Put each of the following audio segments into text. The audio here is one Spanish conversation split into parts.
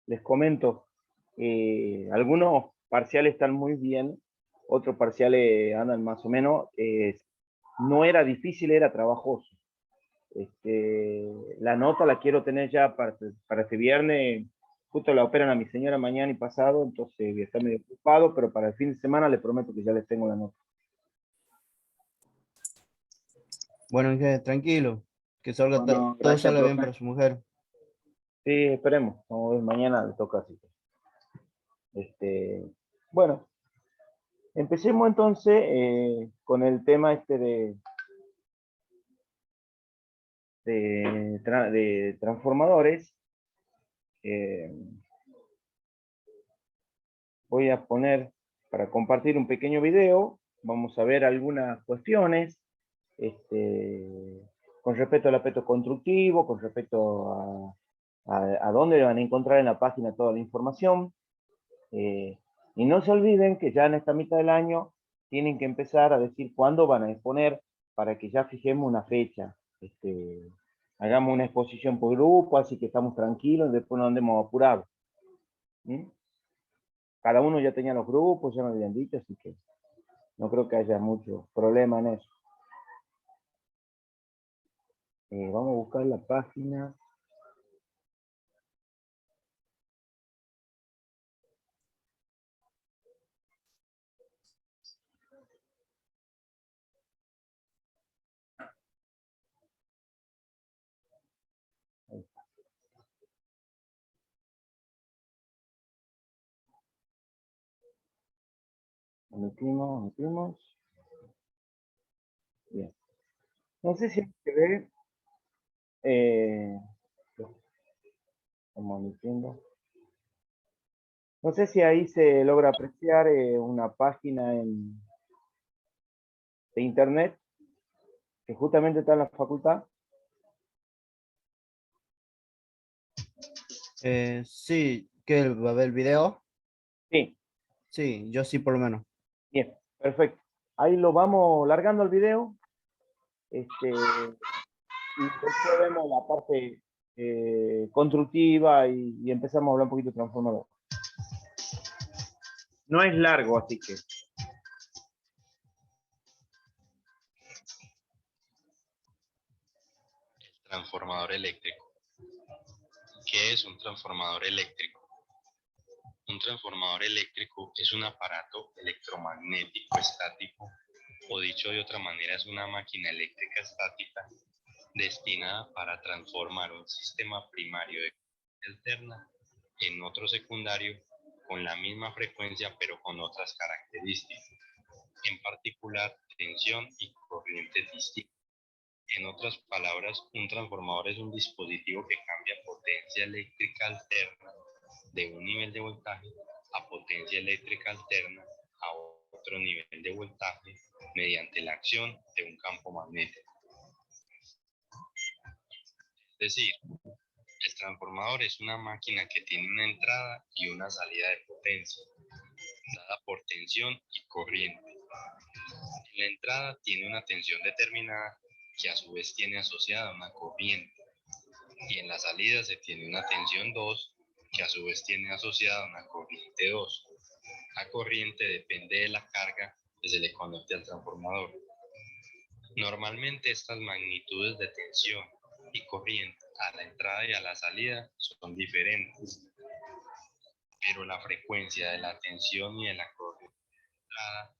les comento, algunos parciales están muy bien, otros parciales andan más o menos. No era difícil, era trabajoso. La nota la quiero tener ya para este viernes. Justo la operan a mi señora mañana y pasado, entonces voy a estar medio ocupado, pero para el fin de semana les prometo que ya les tengo la nota. Bueno, que tranquilo, que salga Bueno, todo gracias, salga bien para profe. su mujer. Sí, esperemos. Vamos a ver, mañana le toca así. Bueno, empecemos entonces con el tema de transformadores. Eh, Voy a poner para compartir un pequeño video. Vamos a ver algunas cuestiones con respecto al aspecto constructivo, con respecto a dónde van a encontrar en la página toda la información. Y no se olviden que ya en esta mitad del año tienen que empezar a decir cuándo van a exponer para que ya fijemos una fecha. Hagamos una exposición por grupo, así que estamos tranquilos y después no andemos apurados. ¿Mm? Cada uno ya tenía los grupos, ya me habían dicho, así que no creo que haya mucho problema en eso. Vamos a buscar la página. Omitimos. Bien. No sé si se ve. Estamos omitiendo. No sé si ahí se logra apreciar una página de internet que justamente está en la facultad. Sí, que va a ver el video. Sí, Sí, yo sí por lo menos. bien, perfecto. Ahí lo vamos largando el video. Y después vemos la parte constructiva y empezamos a hablar un poquito de transformador. No es largo, así que. Transformador eléctrico. ¿Qué es un transformador eléctrico? Un transformador eléctrico es un aparato electromagnético estático, o dicho de otra manera, es una máquina eléctrica estática destinada para transformar un sistema primario de corriente alterna en otro secundario con la misma frecuencia pero con otras características, en particular tensión y corriente distintas. En otras palabras, un transformador es un dispositivo que cambia potencia eléctrica alterna de un nivel de voltaje a potencia eléctrica alterna a otro nivel de voltaje mediante la acción de un campo magnético. Es decir, el transformador es una máquina que tiene una entrada y una salida de potencia, dada por tensión y corriente. En la entrada tiene una tensión determinada que a su vez tiene asociada una corriente, y en la salida se tiene una tensión 2 que a su vez tiene asociada una corriente 2. La corriente depende de la carga que se le conecte al transformador. Normalmente estas magnitudes de tensión y corriente a la entrada y a la salida son diferentes, pero la frecuencia de la tensión y de la corriente de entrada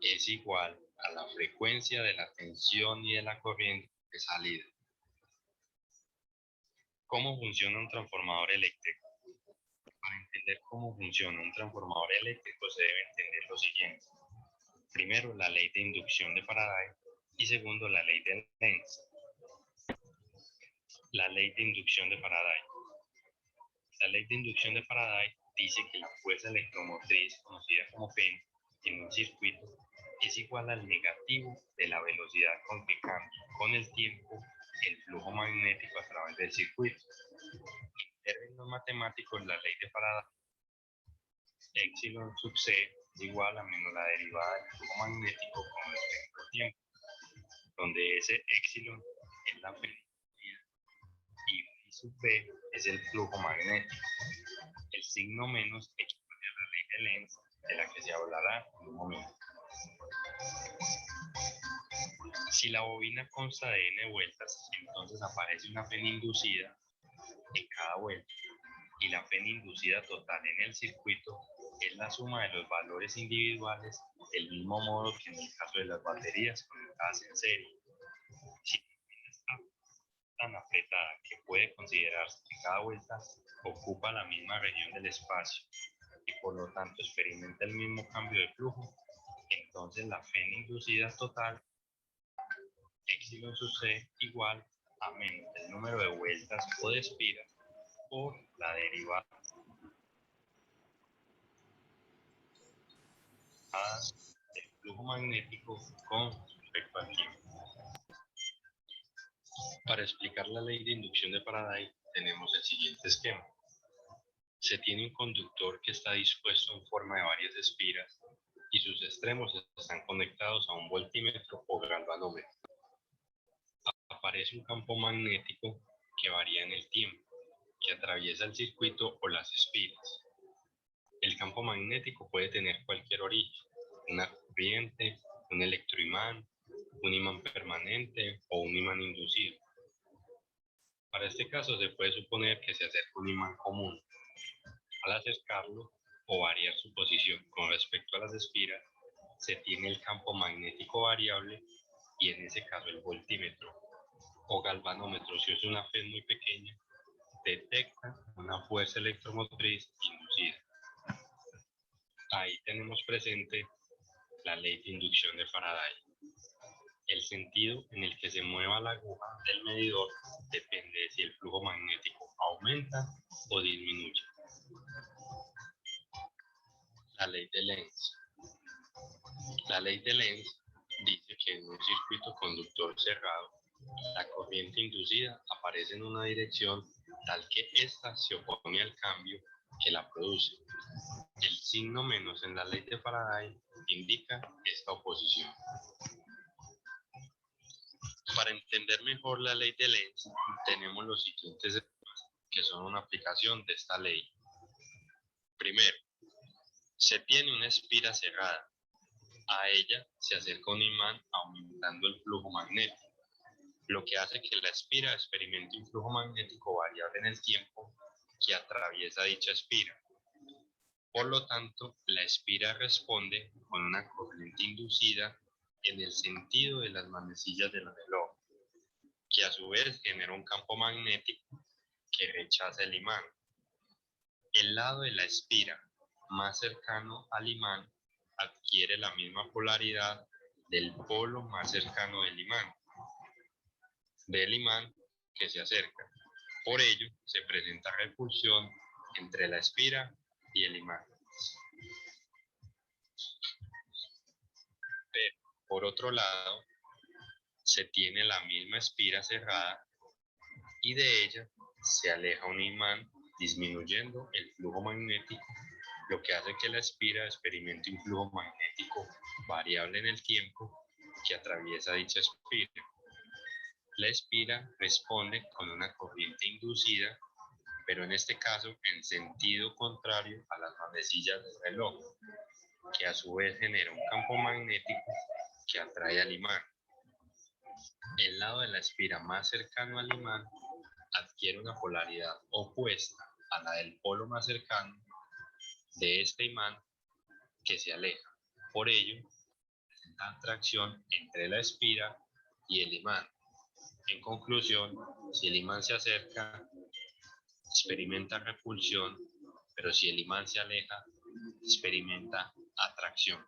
es igual a la frecuencia de la tensión y de la corriente de salida. ¿Cómo funciona un transformador eléctrico? Para entender cómo funciona un transformador eléctrico se debe entender lo siguiente. Primero, la ley de inducción de Faraday y segundo, la ley de Lenz. La ley de inducción de Faraday. La ley de inducción de Faraday dice que la fuerza electromotriz, conocida como P, en un circuito es igual al negativo de la velocidad con que cambia con el tiempo el flujo magnético a través del circuito. En términos matemáticos, la ley de Faraday, epsilon sub c es igual a menos la derivada del flujo magnético con respecto al tiempo, donde ese epsilon es la frecuencia y phi sub b es el flujo magnético. signo menos equivale a la ley de Lenz, de la que se hablará en un momento. Si la bobina consta de n vueltas, entonces aparece una fen inducida en cada vuelta, y la fen inducida total en el circuito es la suma de los valores individuales, del mismo modo que en el caso de las baterías conectadas en serie. Si la bobina está tan apretada que puede considerarse que cada vuelta ocupa la misma región del espacio y por lo tanto experimenta el mismo cambio de flujo, entonces la fen inducida total epsilon sub c igual a menos el número de vueltas o de espiras por la derivada del flujo magnético con respecto al tiempo. Para explicar la ley de inducción de Faraday tenemos el siguiente esquema. Se tiene un conductor que está dispuesto en forma de varias espiras y sus extremos están conectados a un voltímetro o galvanómetro. Aparece un campo magnético que varía en el tiempo, que atraviesa el circuito o las espiras. El campo magnético puede tener cualquier origen, una corriente, un electroimán, un imán permanente o un imán inducido. Para este caso se puede suponer que se acerca un imán común. Al acercarlo o variar su posición con respecto a las espiras, se tiene el campo magnético variable y en ese caso el voltímetro o galvanómetro, si es una fen muy pequeña, detecta una fuerza electromotriz inducida. Ahí tenemos presente la ley de inducción de Faraday. El sentido en el que se mueva la aguja del medidor depende de si el flujo magnético aumenta o disminuye. La ley de Lenz. La ley de Lenz dice que en un circuito conductor cerrado, la corriente inducida aparece en una dirección tal que ésta se opone al cambio que la produce. El signo menos en la ley de Faraday indica esta oposición. Para entender mejor la ley de Lenz, tenemos los siguientes ejemplos que son una aplicación de esta ley. Primero, se tiene una espira cerrada. A ella se acerca un imán aumentando el flujo magnético, lo que hace que la espira experimente un flujo magnético variable en el tiempo que atraviesa dicha espira. Por lo tanto, la espira responde con una corriente inducida en el sentido de las manecillas del reloj, que a su vez genera un campo magnético que rechaza el imán. El lado de la espira más cercano al imán adquiere la misma polaridad del polo más cercano del imán que se acerca. Por ello, se presenta repulsión entre la espira y el imán. Pero, por otro lado, se tiene la misma espira cerrada y de ella se aleja un imán disminuyendo el flujo magnético, lo que hace que la espira experimente un flujo magnético variable en el tiempo que atraviesa dicha espira. La espira responde con una corriente inducida, pero en este caso en sentido contrario a las manecillas del reloj, que a su vez genera un campo magnético que atrae al imán. El lado de la espira más cercano al imán adquiere una polaridad opuesta a la del polo más cercano de este imán que se aleja. Por ello, presenta atracción entre la espira y el imán. En conclusión, si el imán se acerca, experimenta repulsión, pero si el imán se aleja, experimenta atracción.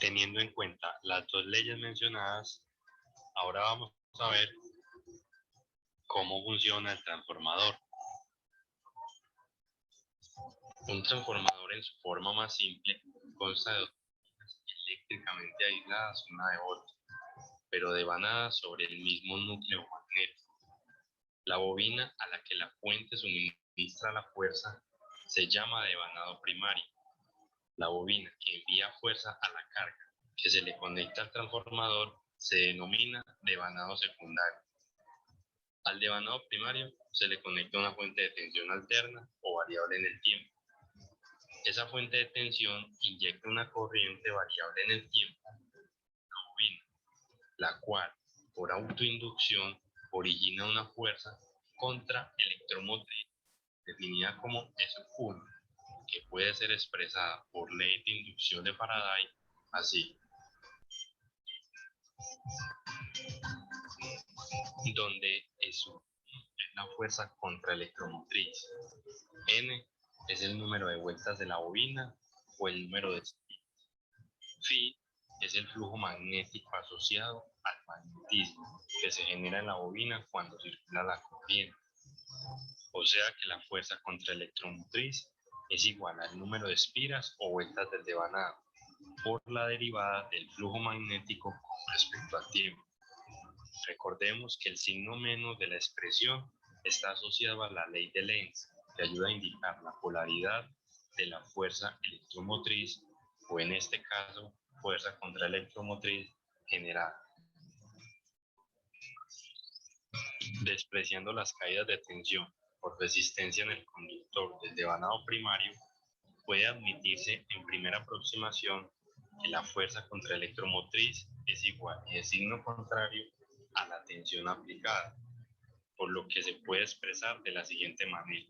Teniendo en cuenta las dos leyes mencionadas, ahora vamos a ver cómo funciona el transformador. Un transformador en su forma más simple consta de dos bobinas eléctricamente aisladas una de otra, pero devanadas sobre el mismo núcleo magnético. La bobina a la que la fuente suministra la fuerza se llama devanado primario. La bobina que envía fuerza a la carga que se le conecta al transformador se denomina devanado secundario. Al devanado primario se le conecta una fuente de tensión alterna o variable en el tiempo. Esa fuente de tensión inyecta una corriente variable en el tiempo a la bobina, la cual, por autoinducción, origina una fuerza contraelectromotriz definida como S1, que puede ser expresada por ley de inducción de Faraday así, donde S1 es la fuerza contraelectromotriz, N es el número de vueltas de la bobina o el número de espiras, Phi es el flujo magnético asociado al magnetismo que se genera en la bobina cuando circula la corriente. O sea que la fuerza contraelectromotriz es igual al número de espiras o vueltas del devanado por la derivada del flujo magnético con respecto al tiempo. Recordemos que el signo menos de la expresión está asociado a la ley de Lenz, que ayuda a indicar la polaridad de la fuerza electromotriz, o en este caso, fuerza contraelectromotriz generada. Despreciando las caídas de tensión por resistencia en el conductor del devanado primario, puede admitirse en primera aproximación que la fuerza contraelectromotriz es igual y de signo contrario a la tensión aplicada, por lo que se puede expresar de la siguiente manera: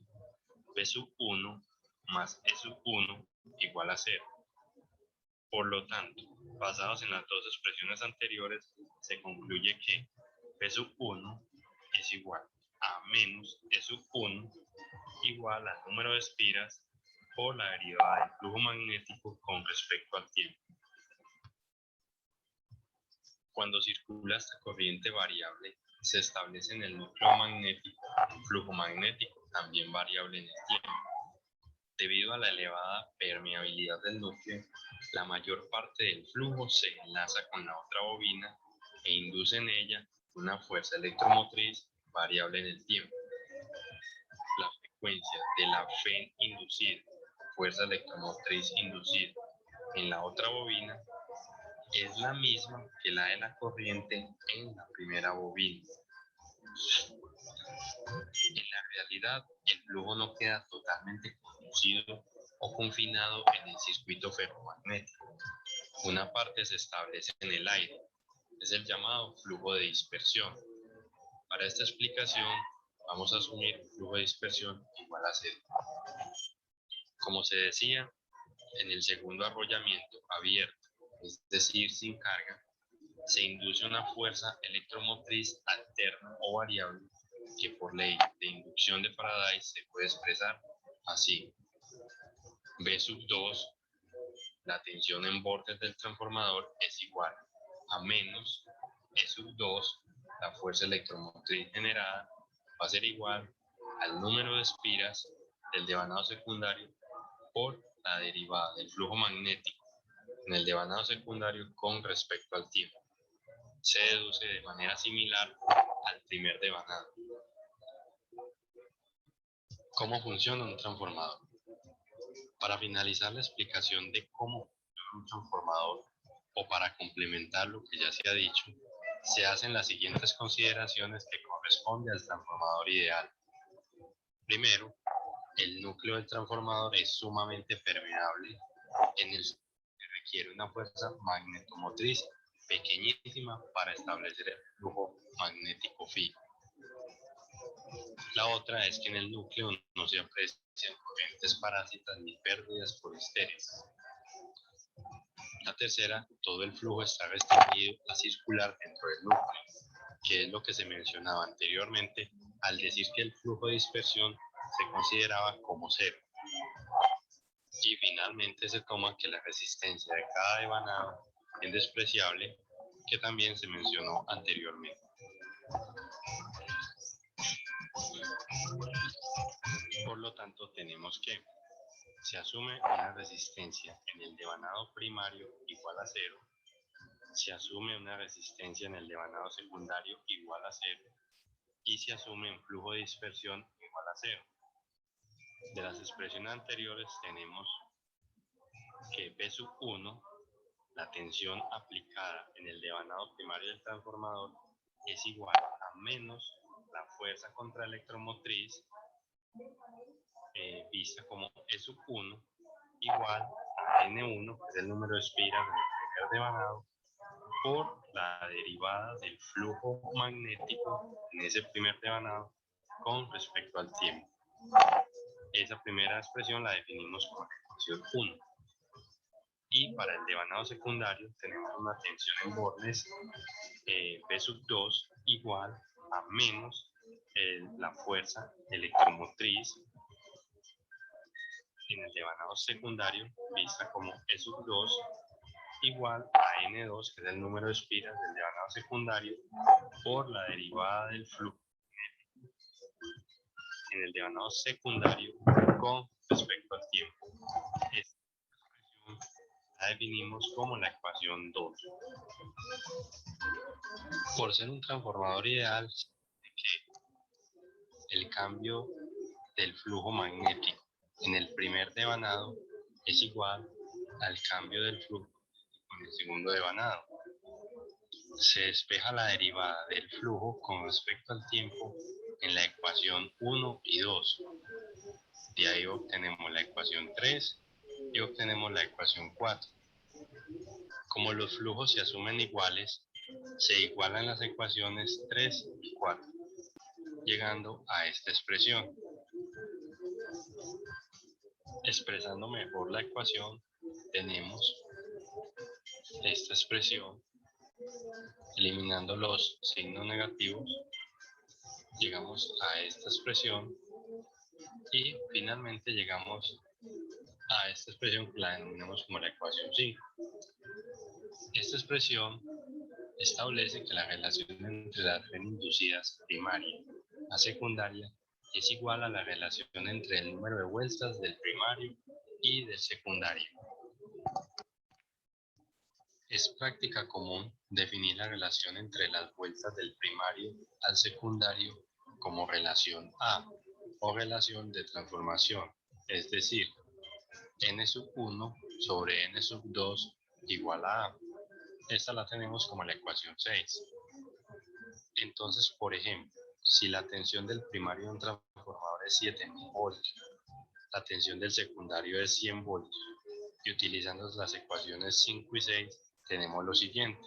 P sub 1 más E sub 1 igual a 0. Por lo tanto, basados en las dos expresiones anteriores, se concluye que P sub 1 es igual a menos E sub 1 igual al número de espiras por la derivada del flujo magnético con respecto al tiempo. Cuando circula esta corriente variable, se establece en el núcleo magnético un flujo magnético también variable en el tiempo. Debido a la elevada permeabilidad del núcleo, la mayor parte del flujo se enlaza con la otra bobina e induce en ella una fuerza electromotriz variable en el tiempo. La frecuencia de la FEN inducida, fuerza electromotriz inducida, en la otra bobina es la misma que la de la corriente en la primera bobina. En la realidad, el flujo no queda totalmente conducido o confinado en el circuito ferromagnético. Una parte se establece en el aire, es el llamado flujo de dispersión. Para esta explicación, vamos a asumir un flujo de dispersión igual a 0. Como se decía, en el segundo arrollamiento abierto, es decir, sin carga, se induce una fuerza electromotriz alterna o variable que por ley de inducción de Faraday se puede expresar así: B sub 2, la tensión en bordes del transformador, es igual a menos E sub 2, la fuerza electromotriz generada, va a ser igual al número de espiras del devanado secundario por la derivada del flujo magnético en el devanado secundario con respecto al tiempo. Se deduce de manera similar al primer devanado. ¿Cómo funciona un transformador? Para finalizar la explicación de cómo funciona un transformador, o para complementar lo que ya se ha dicho, se hacen las siguientes consideraciones que corresponden al transformador ideal. Primero, el núcleo del transformador es sumamente permeable, en el que requiere una fuerza magnetomotriz pequeñísima para establecer el flujo magnético fijo. La otra es que en el núcleo no se aprecian corrientes parásitas ni pérdidas por histeresis. La tercera, todo el flujo está restringido a circular dentro del núcleo, que es lo que se mencionaba anteriormente al decir que el flujo de dispersión se consideraba como 0. Y finalmente se toma que la resistencia de cada devanado es despreciable, que también se mencionó anteriormente. Por lo tanto, tenemos que se asume una resistencia en el devanado primario igual a 0, se asume una resistencia en el devanado secundario igual a 0 y se asume un flujo de dispersión igual a 0. De las expresiones anteriores tenemos que P sub 1, la tensión aplicada en el devanado primario del transformador, es igual a menos la fuerza contraelectromotriz vista como E sub 1 igual a N1, que es el número de espiras del primer devanado, por la derivada del flujo magnético en ese primer devanado con respecto al tiempo. Esa primera expresión la definimos como la ecuación 1. Y para el devanado secundario tenemos una tensión en bornes B sub 2 igual a menos la fuerza electromotriz en el devanado secundario vista como E sub 2 igual a N2, que es el número de espiras del devanado secundario, por la derivada del flujo en el devanado secundario con respecto al tiempo. Esta expresión la definimos como la ecuación 2. Por ser un transformador ideal, el cambio del flujo magnético en el primer devanado es igual al cambio del flujo en el segundo devanado. Se despeja la derivada del flujo con respecto al tiempo en la ecuación 1 y 2. De ahí obtenemos la ecuación 3 y obtenemos la ecuación 4. Como los flujos se asumen iguales, se igualan las ecuaciones 3 y 4, llegando a esta expresión. Expresando mejor la ecuación, tenemos esta expresión. Eliminando los signos negativos, llegamos a esta expresión y finalmente llegamos a esta expresión que la denominamos como la ecuación 5. Esta expresión establece que la relación entre las red inducidas primaria a secundaria es igual a la relación entre el número de vueltas del primario y del secundario. Es práctica común definir la relación entre las vueltas del primario al secundario como relación A o relación de transformación, es decir, n sub 1 sobre n sub 2 igual a A. Esta la tenemos como la ecuación 6. Entonces, por ejemplo, si la tensión del primario de un transformador es 7000 voltios, la tensión del secundario es 100 voltios, y utilizando las ecuaciones 5 y 6, tenemos lo siguiente.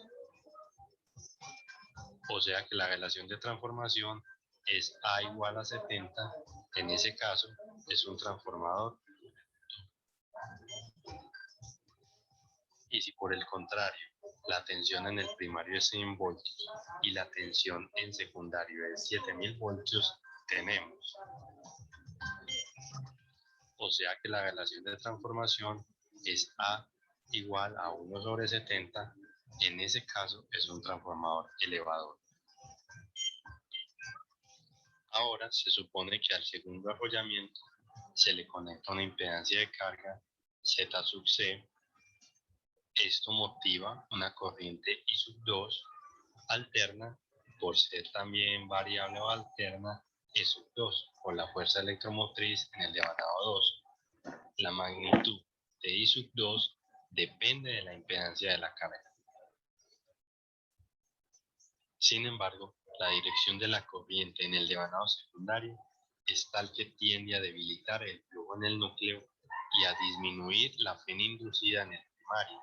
O sea que la relación de transformación es A igual a 70, en ese caso es un transformador. Y si por el contrario, la tensión en el primario es 100 voltios y la tensión en secundario es 7000 voltios, tenemos. O sea que la relación de transformación es A igual a 1 sobre 70, en ese caso es un transformador elevador. Ahora se supone que al segundo arrollamiento se le conecta una impedancia de carga Z sub C. Esto motiva una corriente I sub 2 alterna por ser también variable o alterna E sub 2 por la fuerza electromotriz en el devanado 2. La magnitud de I sub 2 depende de la impedancia de la carga. Sin embargo, la dirección de la corriente en el devanado secundario es tal que tiende a debilitar el flujo en el núcleo y a disminuir la fena inducida en el primario.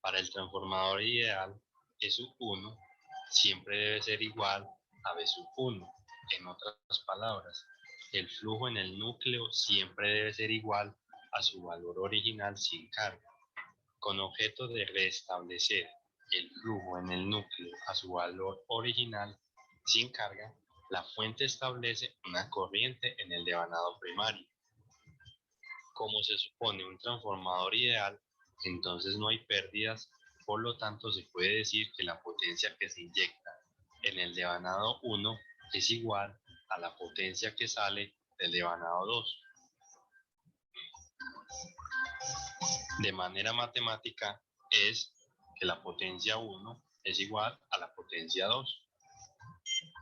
Para el transformador ideal, E sub 1 siempre debe ser igual a B sub 1. En otras palabras, el flujo en el núcleo siempre debe ser igual a su valor original sin carga. Con objeto de restablecer el flujo en el núcleo a su valor original sin carga, la fuente establece una corriente en el devanado primario. Como se supone un transformador ideal, entonces no hay pérdidas, por lo tanto se puede decir que la potencia que se inyecta en el devanado 1 es igual a la potencia que sale del devanado 2. De manera matemática es que la potencia 1 es igual a la potencia 2.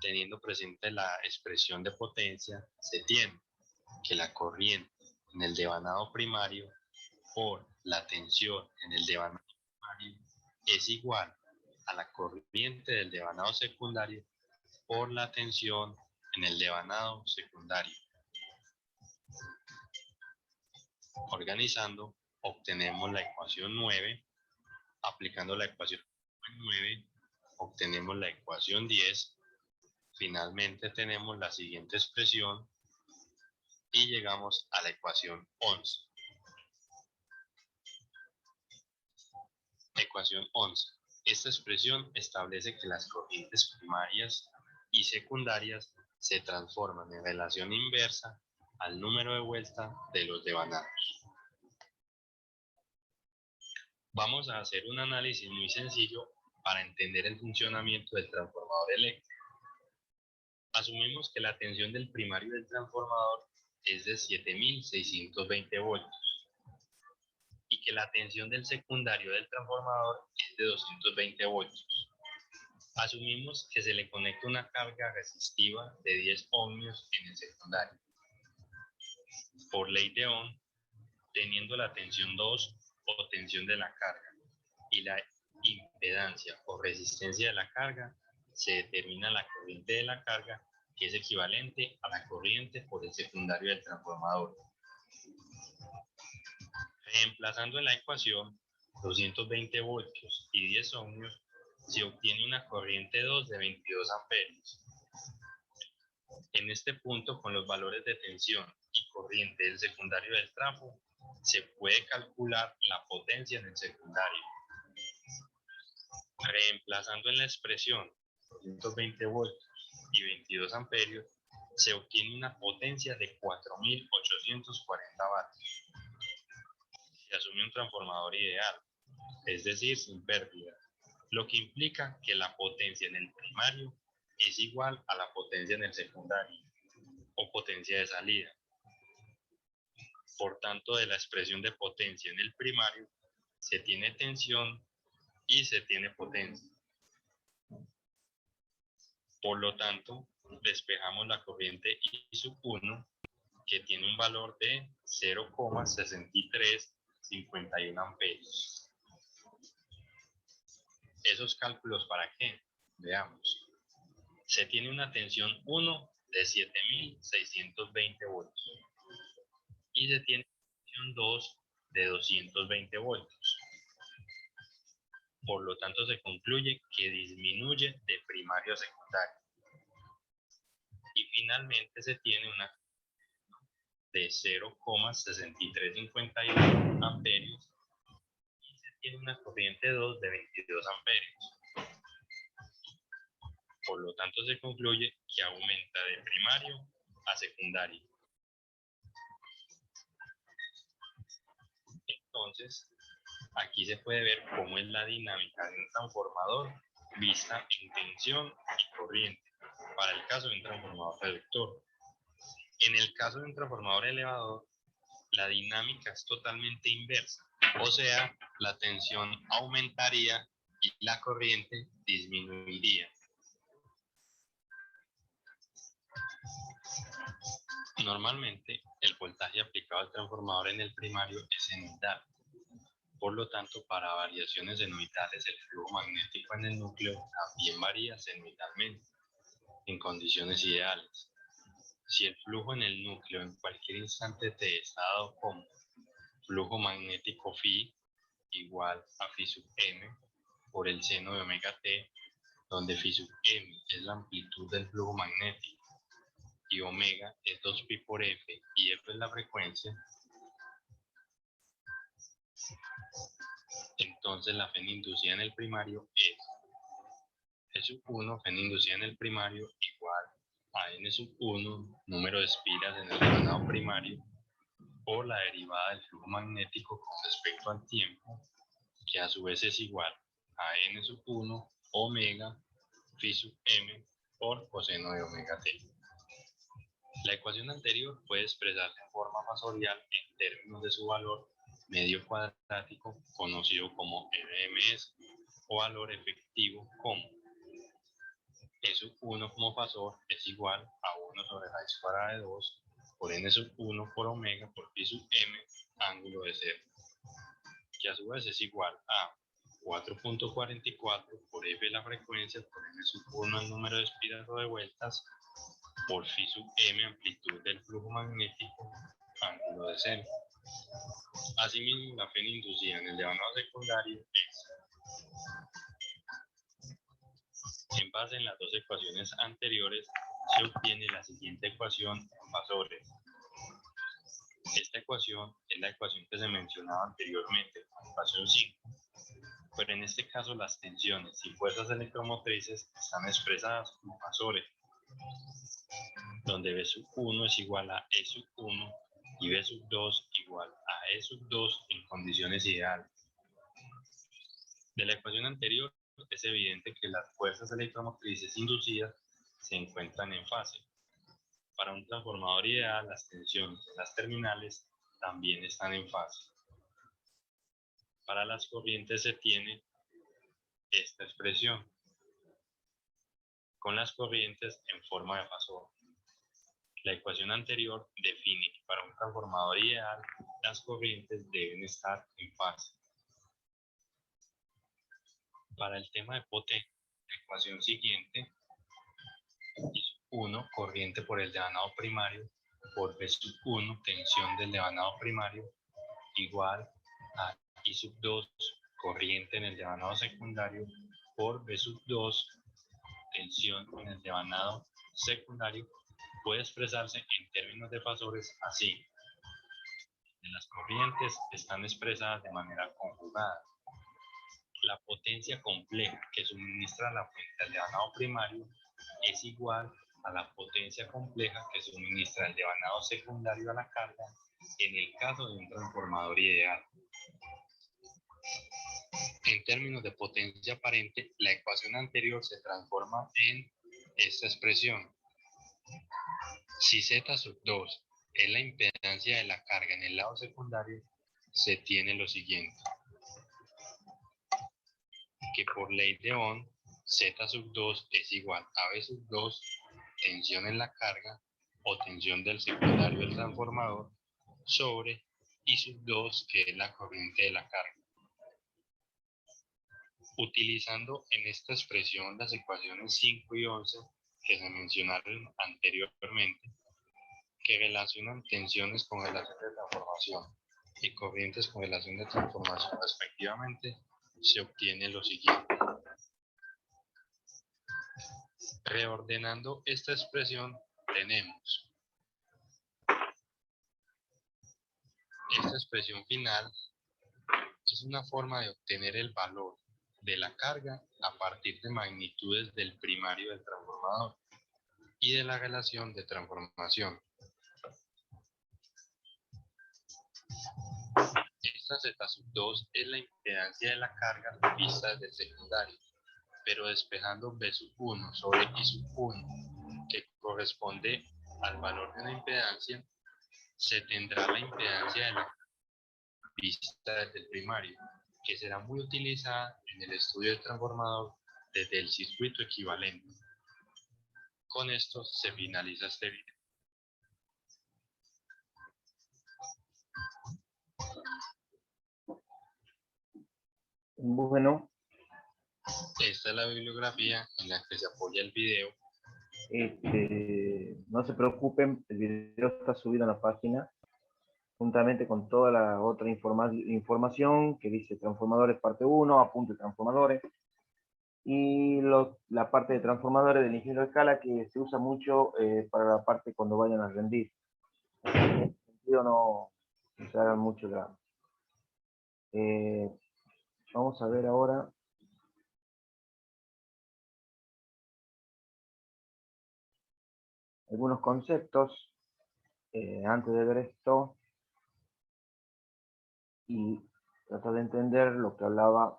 Teniendo presente la expresión de potencia, se tiene que la corriente en el devanado primario por la tensión en el devanado primario es igual a la corriente del devanado secundario por la tensión en el devanado secundario. Organizando, obtenemos la ecuación 9. Aplicando la ecuación 9, obtenemos la ecuación 10. Finalmente tenemos la siguiente expresión y llegamos a la ecuación 11. Ecuación 11. Esta expresión establece que las corrientes primarias y secundarias se transforman en relación inversa al número de vuelta de los devanados. Vamos a hacer un análisis muy sencillo para entender el funcionamiento del transformador eléctrico. Asumimos que la tensión del primario del transformador es de 7620 voltios y que la tensión del secundario del transformador es de 220 voltios. Asumimos que se le conecta una carga resistiva de 10 ohmios en el secundario. Por ley de Ohm, teniendo la tensión 2 o tensión de la carga y la impedancia o resistencia de la carga, se determina la corriente de la carga, que es equivalente a la corriente por el secundario del transformador. Reemplazando en la ecuación 220 voltios y 10 ohmios, se obtiene una corriente 2 de 22 amperios. En este punto, con los valores de tensión y corriente del secundario del trafo, se puede calcular la potencia en el secundario. Reemplazando en la expresión 220 voltios y 22 amperios, se obtiene una potencia de 4840 vatios. Se asume un transformador ideal, es decir, sin pérdida, lo que implica que la potencia en el primario es igual a la potencia en el secundario, o potencia de salida. Por tanto, de la expresión de potencia en el primario, se tiene tensión y se tiene potencia. Por lo tanto, despejamos la corriente I1, que tiene un valor de 0,6351 amperios. ¿Esos cálculos para qué? Veamos. Se tiene una tensión 1 de 7620 voltios y se tiene tensión 2 de 220 voltios. Por lo tanto, se concluye que disminuye de primario a secundario. Y finalmente se tiene una de 0,6351 amperios y se tiene una corriente 2 de 22 amperios. Por lo tanto, se concluye que aumenta de primario a secundario. Entonces, aquí se puede ver cómo es la dinámica de un transformador vista en tensión y corriente para el caso de un transformador reductor. En el caso de un transformador elevador, la dinámica es totalmente inversa, o sea, la tensión aumentaría y la corriente disminuiría. Normalmente, el voltaje aplicado al transformador en el primario es cenital. Por lo tanto, para variaciones cenoidales, el flujo magnético en el núcleo también varía cenoidalmente, en condiciones ideales. Si el flujo en el núcleo en cualquier instante t está dado como flujo magnético phi igual a phi sub m por el seno de omega t, donde phi sub m es la amplitud del flujo magnético y omega es 2pi por f y f es la frecuencia, entonces la Fn inducida en el primario es E sub 1 Fn inducida en el primario igual a N sub 1 número de espiras en el devanado primario por la derivada del flujo magnético con respecto al tiempo, que a su vez es igual a N sub 1 omega phi sub m por coseno de omega t. La ecuación anterior puede expresarse en forma fasorial en términos de su valor medio cuadrático, conocido como RMS, o valor efectivo como E sub 1 como fasor es igual a 1 sobre raíz cuadrada de 2 por N sub 1 por omega por phi sub m ángulo de 0, que a su vez es igual a 4.44 por F la frecuencia por N sub 1 el número de espiras o de vueltas por phi sub m, amplitud del flujo magnético, ángulo de centro. Asimismo, la pena inducida en el devanado secundario es, en base en las dos ecuaciones anteriores, se obtiene la siguiente ecuación en fasores. Esta ecuación es la ecuación que se mencionaba anteriormente, la ecuación 5, pero en este caso las tensiones y fuerzas electromotrices están expresadas como fasores, donde B sub 1 es igual a E sub 1 y B sub 2 igual a E sub 2 en condiciones ideales. De la ecuación anterior es evidente que las fuerzas electromotrices inducidas se encuentran en fase. Para un transformador ideal, las tensiones en las terminales también están en fase. Para las corrientes se tiene esta expresión, con las corrientes en forma de fasor. La ecuación anterior define que para un transformador ideal, las corrientes deben estar en fase. Para el tema de potencia, la ecuación siguiente, I sub 1, corriente por el devanado primario, por B sub 1, tensión del devanado primario, igual a I sub 2, corriente en el devanado secundario, por B sub 2, tensión en el devanado secundario, puede expresarse en términos de fasores así. Las corrientes están expresadas de manera conjugada. La potencia compleja que suministra la fuente al devanado primario es igual a la potencia compleja que suministra el devanado secundario a la carga en el caso de un transformador ideal. En términos de potencia aparente, la ecuación anterior se transforma en esta expresión. Si Z sub 2 es la impedancia de la carga en el lado secundario, se tiene lo siguiente. Que por ley de Ohm, Z sub 2 es igual a B sub 2, tensión en la carga o tensión del secundario del transformador, sobre I sub 2, que es la corriente de la carga. Utilizando en esta expresión las ecuaciones 5 y 11 que se mencionaron anteriormente, que relacionan tensiones con relación de transformación y corrientes con relación de transformación respectivamente, se obtiene lo siguiente. Reordenando esta expresión, tenemos esta expresión final es una forma de obtener el valor de la carga a partir de magnitudes del primario del transformador y de la relación de transformación. Esta Z sub 2 es la impedancia de la carga vista desde el secundario, pero despejando B sub 1 sobre I sub 1, que corresponde al valor de una impedancia, se tendrá la impedancia de la vista desde el primario, que será muy utilizada en el estudio del transformador desde el circuito equivalente. Con esto se finaliza este video. Bueno, Esta es la bibliografía en la que se apoya el video. no se preocupen, el video está subido a la página juntamente con toda la otra información que dice transformadores parte 1, apunte transformadores, y la parte de transformadores del ingeniero de escala que se usa mucho para la parte cuando vayan a rendir. En ese sentido no se hagan mucho drama. Vamos a ver ahora algunos conceptos antes de ver esto y tratar de entender lo que hablaba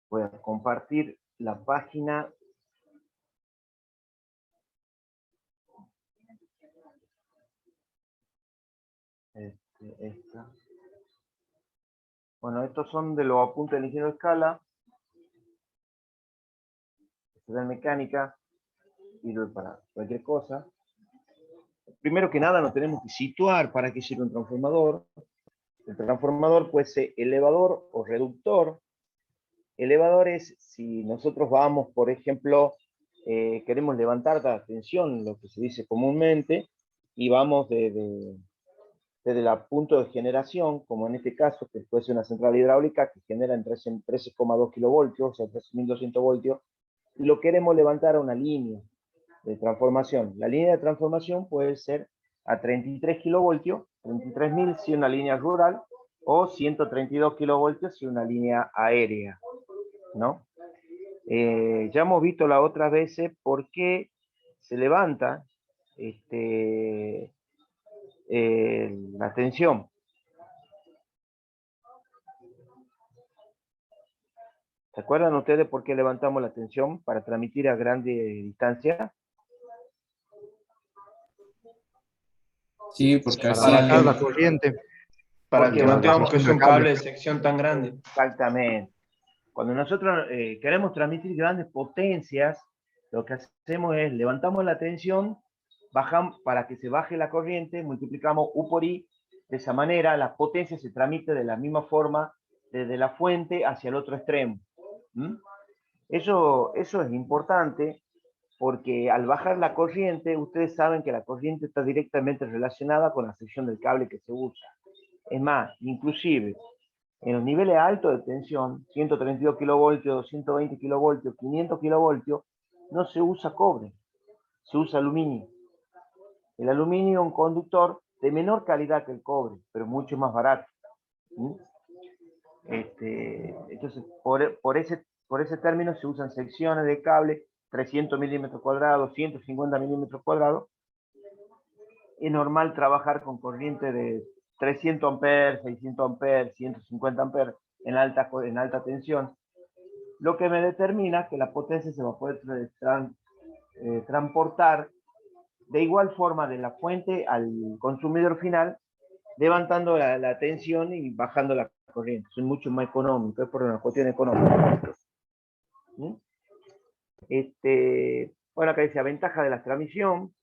voy a compartir la página. Esta. Bueno, estos son de los apuntes del ingeniero de escala. Se da en mecánica, sirve para cualquier cosa. Primero que nada nos tenemos que situar para qué sirve un transformador. El transformador puede ser elevador o reductor. Elevador es si nosotros vamos, por ejemplo, queremos levantar la tensión, lo que se dice comúnmente, y vamos desde el punto de generación, como en este caso, que puede ser una central hidráulica que genera en 13,2 kilovoltios, o sea, 3.200 voltios, y lo queremos levantar a una línea de transformación. La línea de transformación puede ser a 33 kilovoltios, 33.000 si una línea rural, o 132 kilovoltios si una línea aérea, ¿no? Ya hemos visto las otras veces por qué se levanta la tensión. ¿Se acuerdan ustedes por qué levantamos la tensión para transmitir a grande distancia? Sí, porque Para así, bajar la corriente. Para porque que no tengamos que bajar usar un el cable. cable de sección tan grande. Exactamente. Cuando nosotros queremos transmitir grandes potencias, lo que hacemos es levantamos la tensión, bajamos para que se baje la corriente, multiplicamos U por I. De esa manera, la potencia se transmite de la misma forma desde la fuente hacia el otro extremo. ¿Mm? Eso es importante porque al bajar la corriente, ustedes saben que la corriente está directamente relacionada con la sección del cable que se usa. Es más, inclusive, en los niveles altos de tensión, 132 kilovoltios, 220 kilovoltios, 500 kilovoltios, no se usa cobre, se usa aluminio. El aluminio es un conductor de menor calidad que el cobre, pero mucho más barato. ¿Mm? Entonces, por ese término se usan secciones de cable, 300 milímetros cuadrados, 150 milímetros cuadrados. Es normal trabajar con corriente de 300 amperes, 600 amperes, 150 amperes en alta tensión, lo que me determina que la potencia se va a poder transportar de igual forma de la fuente al consumidor final, levantando la tensión y bajando la corriente. Es mucho más económico, es por una cuestión económica. ¿Mm? Bueno, acá dice, ventaja de la transmisión,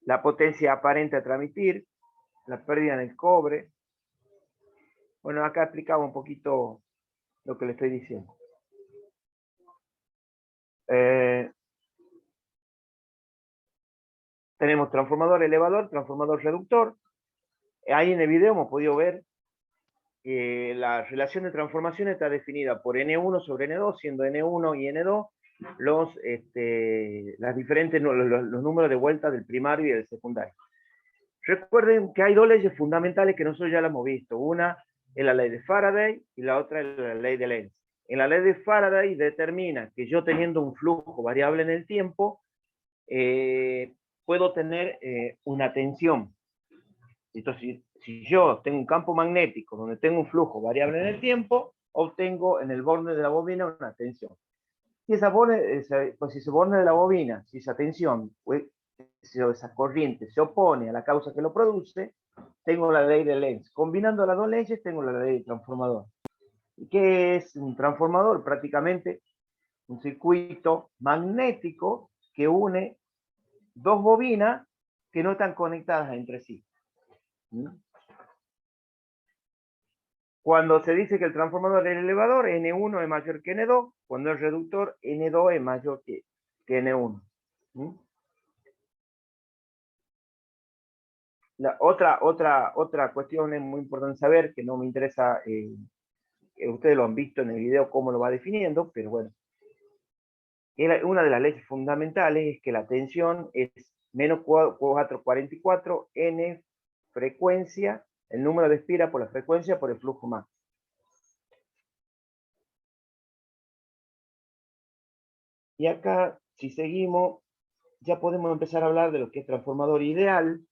la potencia aparente a transmitir, la pérdida en el cobre. Bueno, acá explicaba un poquito lo que le estoy diciendo. Tenemos transformador elevador, transformador reductor. Ahí en el video hemos podido ver que la relación de transformación está definida por N1 sobre N2, siendo N1 y N2 los números de vuelta del primario y del secundario. Recuerden que hay dos leyes fundamentales que nosotros ya las hemos visto. Una es la ley de Faraday y la otra es la ley de Lenz. En la ley de Faraday determina que yo teniendo un flujo variable en el tiempo, puedo tener una tensión. Entonces, si yo tengo un campo magnético donde tengo un flujo variable en el tiempo, obtengo en el borde de la bobina una tensión. Si ese borde de la bobina, si esa tensión, si esa corriente se opone a la causa que lo produce, tengo la ley de Lenz. Combinando las dos leyes, tengo la ley de transformador. ¿Y qué es un transformador? Prácticamente un circuito magnético que une dos bobinas que no están conectadas entre sí. Cuando se dice que el transformador es elevador, N1 es mayor que N2. Cuando es reductor, N2 es mayor que N1. Otra cuestión es muy importante saber, que no me interesa, ustedes lo han visto en el video cómo lo va definiendo, pero bueno. Una de las leyes fundamentales es que la tensión es menos 444 N frecuencia, el número de espiras por la frecuencia por el flujo máximo. Y acá, si seguimos, ya podemos empezar a hablar de lo que es transformador ideal,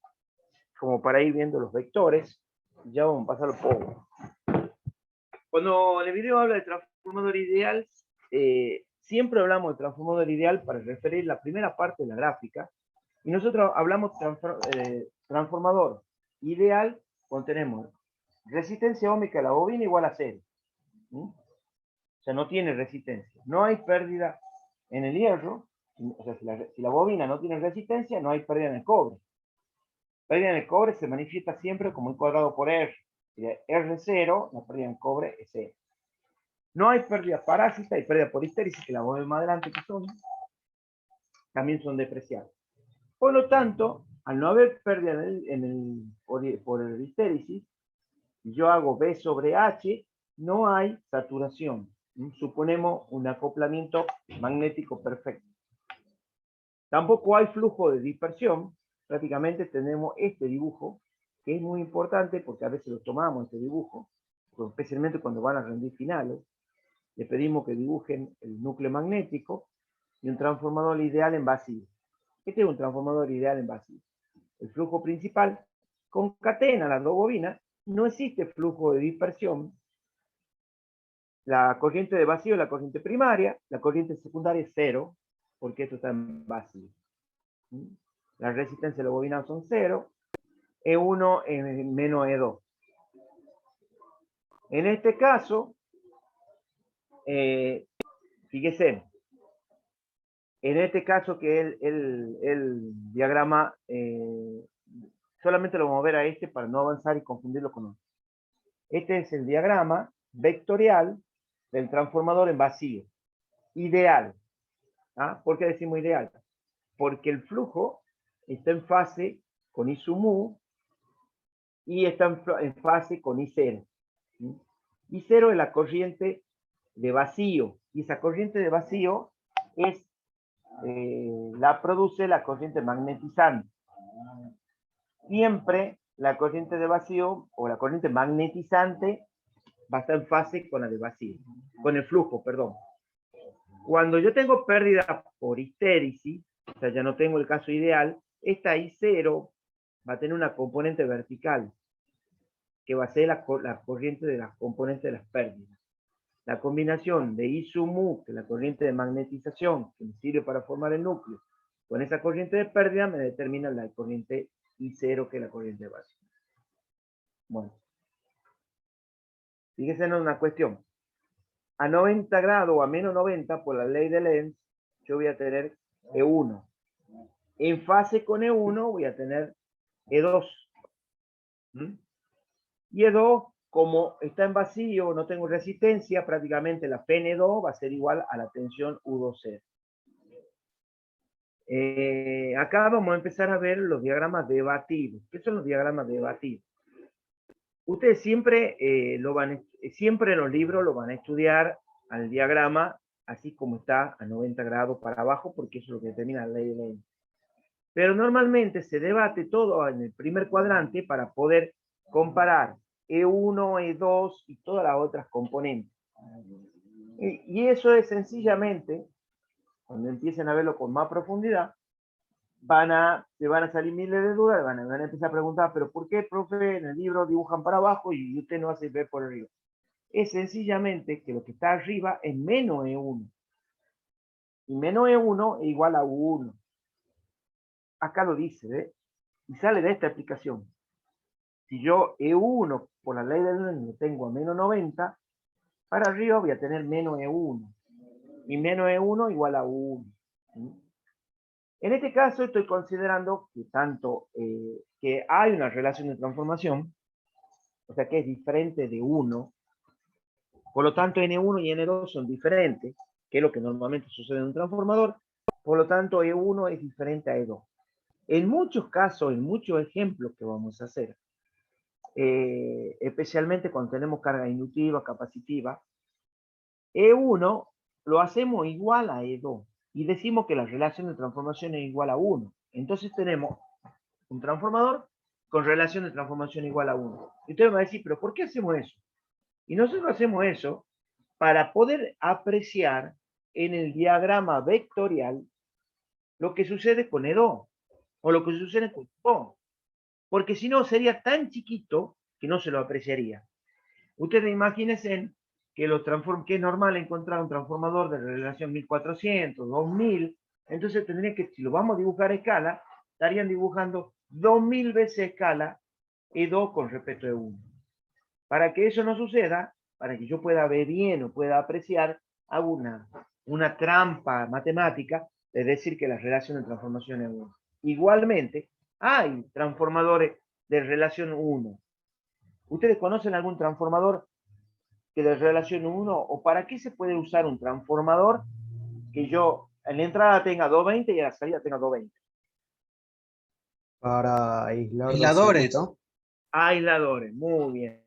como para ir viendo los vectores. Ya vamos a pasarlo poco. Cuando en el video habla de transformador ideal, siempre hablamos de transformador ideal para referir la primera parte de la gráfica, y nosotros hablamos transformador ideal cuando tenemos resistencia ohmica de la bobina igual a 0. O sea, no tiene resistencia. No hay pérdida en el hierro. O sea, si la bobina no tiene resistencia, no hay pérdida en el cobre. Pérdida en el cobre se manifiesta siempre como un cuadrado por R. R0, la pérdida en cobre es 0. No hay pérdida parásita y pérdida por histéresis, que la vamos a ver más adelante que son, también son depreciables. Por lo tanto, al no haber pérdida por el histéresis, si yo hago B sobre H, no hay saturación. Suponemos un acoplamiento magnético perfecto. Tampoco hay flujo de dispersión. Prácticamente tenemos este dibujo, que es muy importante porque a veces lo tomamos, este dibujo, especialmente cuando van a rendir finales. Le pedimos que dibujen el núcleo magnético y un transformador ideal en vacío. Este es un transformador ideal en vacío. El flujo principal concatena las dos bobinas, no existe flujo de dispersión. La corriente de vacío es la corriente primaria, la corriente secundaria es 0, porque esto está en vacío. La resistencia de la bobina son 0, E1 menos E2. En este caso, fíjese, en este caso que el diagrama, solamente lo vamos a ver a este para no avanzar y confundirlo con otro. Este es el diagrama vectorial del transformador en vacío. Ideal. ¿Ah? ¿Por qué decimos ideal? Porque el flujo está en fase con I sub mu y está en fase con I0. I0 es la corriente de vacío, y esa corriente de vacío es, la produce la corriente magnetizante. Siempre la corriente de vacío, o la corriente magnetizante, va a estar en fase con la de vacío, con el flujo, perdón. Cuando yo tengo pérdida por histéresis, o sea, ya no tengo el caso ideal, esta I0 va a tener una componente vertical, que va a ser la corriente de las componentes de las pérdidas. La combinación de I sub mu, que es la corriente de magnetización, que me sirve para formar el núcleo, con esa corriente de pérdida, me determina la corriente I0, que es la corriente de vacío. Bueno. Fíjense en una cuestión. A 90 grados o a menos 90, por la ley de Lenz, yo voy a tener E1. En fase con E1 voy a tener E2. Y E2, como está en vacío, no tengo resistencia, prácticamente la PN2 va a ser igual a la tensión U2C. Acá vamos a empezar a ver los diagramas debativos. ¿Qué son los diagramas debativos? Ustedes siempre, siempre en los libros lo van a estudiar al diagrama, así como está a 90 grados para abajo, porque eso es lo que determina la ley de Lenz. Pero normalmente se debate todo en el primer cuadrante para poder comparar E1, E2 y todas las otras componentes. Y eso es sencillamente, cuando empiecen a verlo con más profundidad, te van a salir miles de dudas, van a empezar a preguntar, pero ¿por qué, profe, en el libro dibujan para abajo y usted no hace ver por arriba? Es sencillamente que lo que está arriba es menos E1. Y menos E1 es igual a U1. Acá lo dice, ¿eh? Y sale de esta explicación. Si yo E1 por la ley del Lenz lo tengo a menos 90, para arriba voy a tener menos E1. Y menos E1 igual a U1. ¿Sí? En este caso estoy considerando que que hay una relación de transformación, o sea que es diferente de 1, por lo tanto N1 y N2 son diferentes, que es lo que normalmente sucede en un transformador, por lo tanto E1 es diferente a E2. En muchos casos, en muchos ejemplos que vamos a hacer, especialmente cuando tenemos carga inductiva, capacitiva, E1 lo hacemos igual a E2 y decimos que la relación de transformación es igual a 1. Entonces tenemos un transformador con relación de transformación igual a 1. Y usted me va a decir, pero ¿por qué hacemos eso? Y nosotros hacemos eso para poder apreciar en el diagrama vectorial lo que sucede con E2 o lo que sucede con E2. Porque si no sería tan chiquito que no se lo apreciaría. Ustedes imagínense que es normal encontrar un transformador de relación 1400, 2000, entonces tendrían que, si lo vamos a dibujar a escala, estarían dibujando 2000 veces a escala E2 con respecto a E1. Para que eso no suceda, para que yo pueda ver bien o pueda apreciar, hago una trampa matemática, es decir, que la relación de transformación es 1. Igualmente, hay transformadores de relación 1. ¿Ustedes conocen algún transformador que les relacione uno? ¿O para qué se puede usar un transformador que yo en la entrada tenga 220 y en la salida tenga 220? Para aislar los Aisladores. circuitos. Aisladores, muy bien.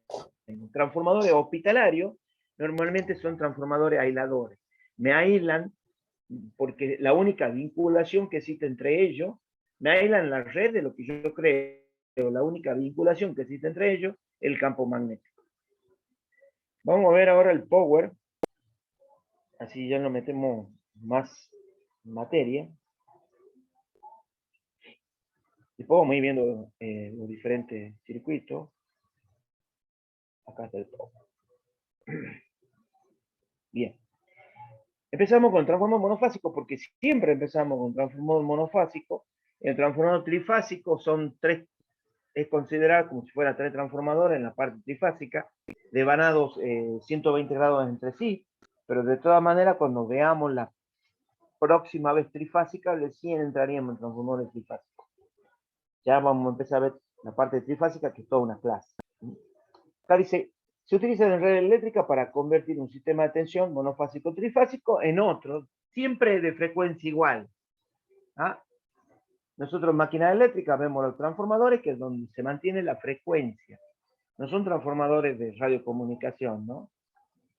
Transformadores hospitalarios normalmente son transformadores aisladores. Me aíslan porque la única vinculación que existe entre ellos, me aíslan la red de lo que yo creo, la única vinculación que existe entre ellos, el campo magnético. Vamos a ver ahora el power, así ya nos metemos más materia. Después vamos a ir viendo los diferentes circuitos. Acá está el power. Bien. Empezamos con transformador monofásico porque siempre empezamos con transformador monofásico. El transformador trifásico son tres, es considerado como si fuera tres transformadores en la parte trifásica, devanados 120 grados entre sí, pero de todas maneras cuando veamos la próxima vez trifásica, recién entraríamos en transformadores trifásicos. Ya vamos a empezar a ver la parte trifásica, que es toda una clase. Acá dice, se utiliza en red eléctrica para convertir un sistema de tensión monofásico o trifásico en otro, siempre de frecuencia igual. ¿Ah? Nosotros en máquinas eléctricas vemos los transformadores, que es donde se mantiene la frecuencia. No son transformadores de radiocomunicación, ¿no?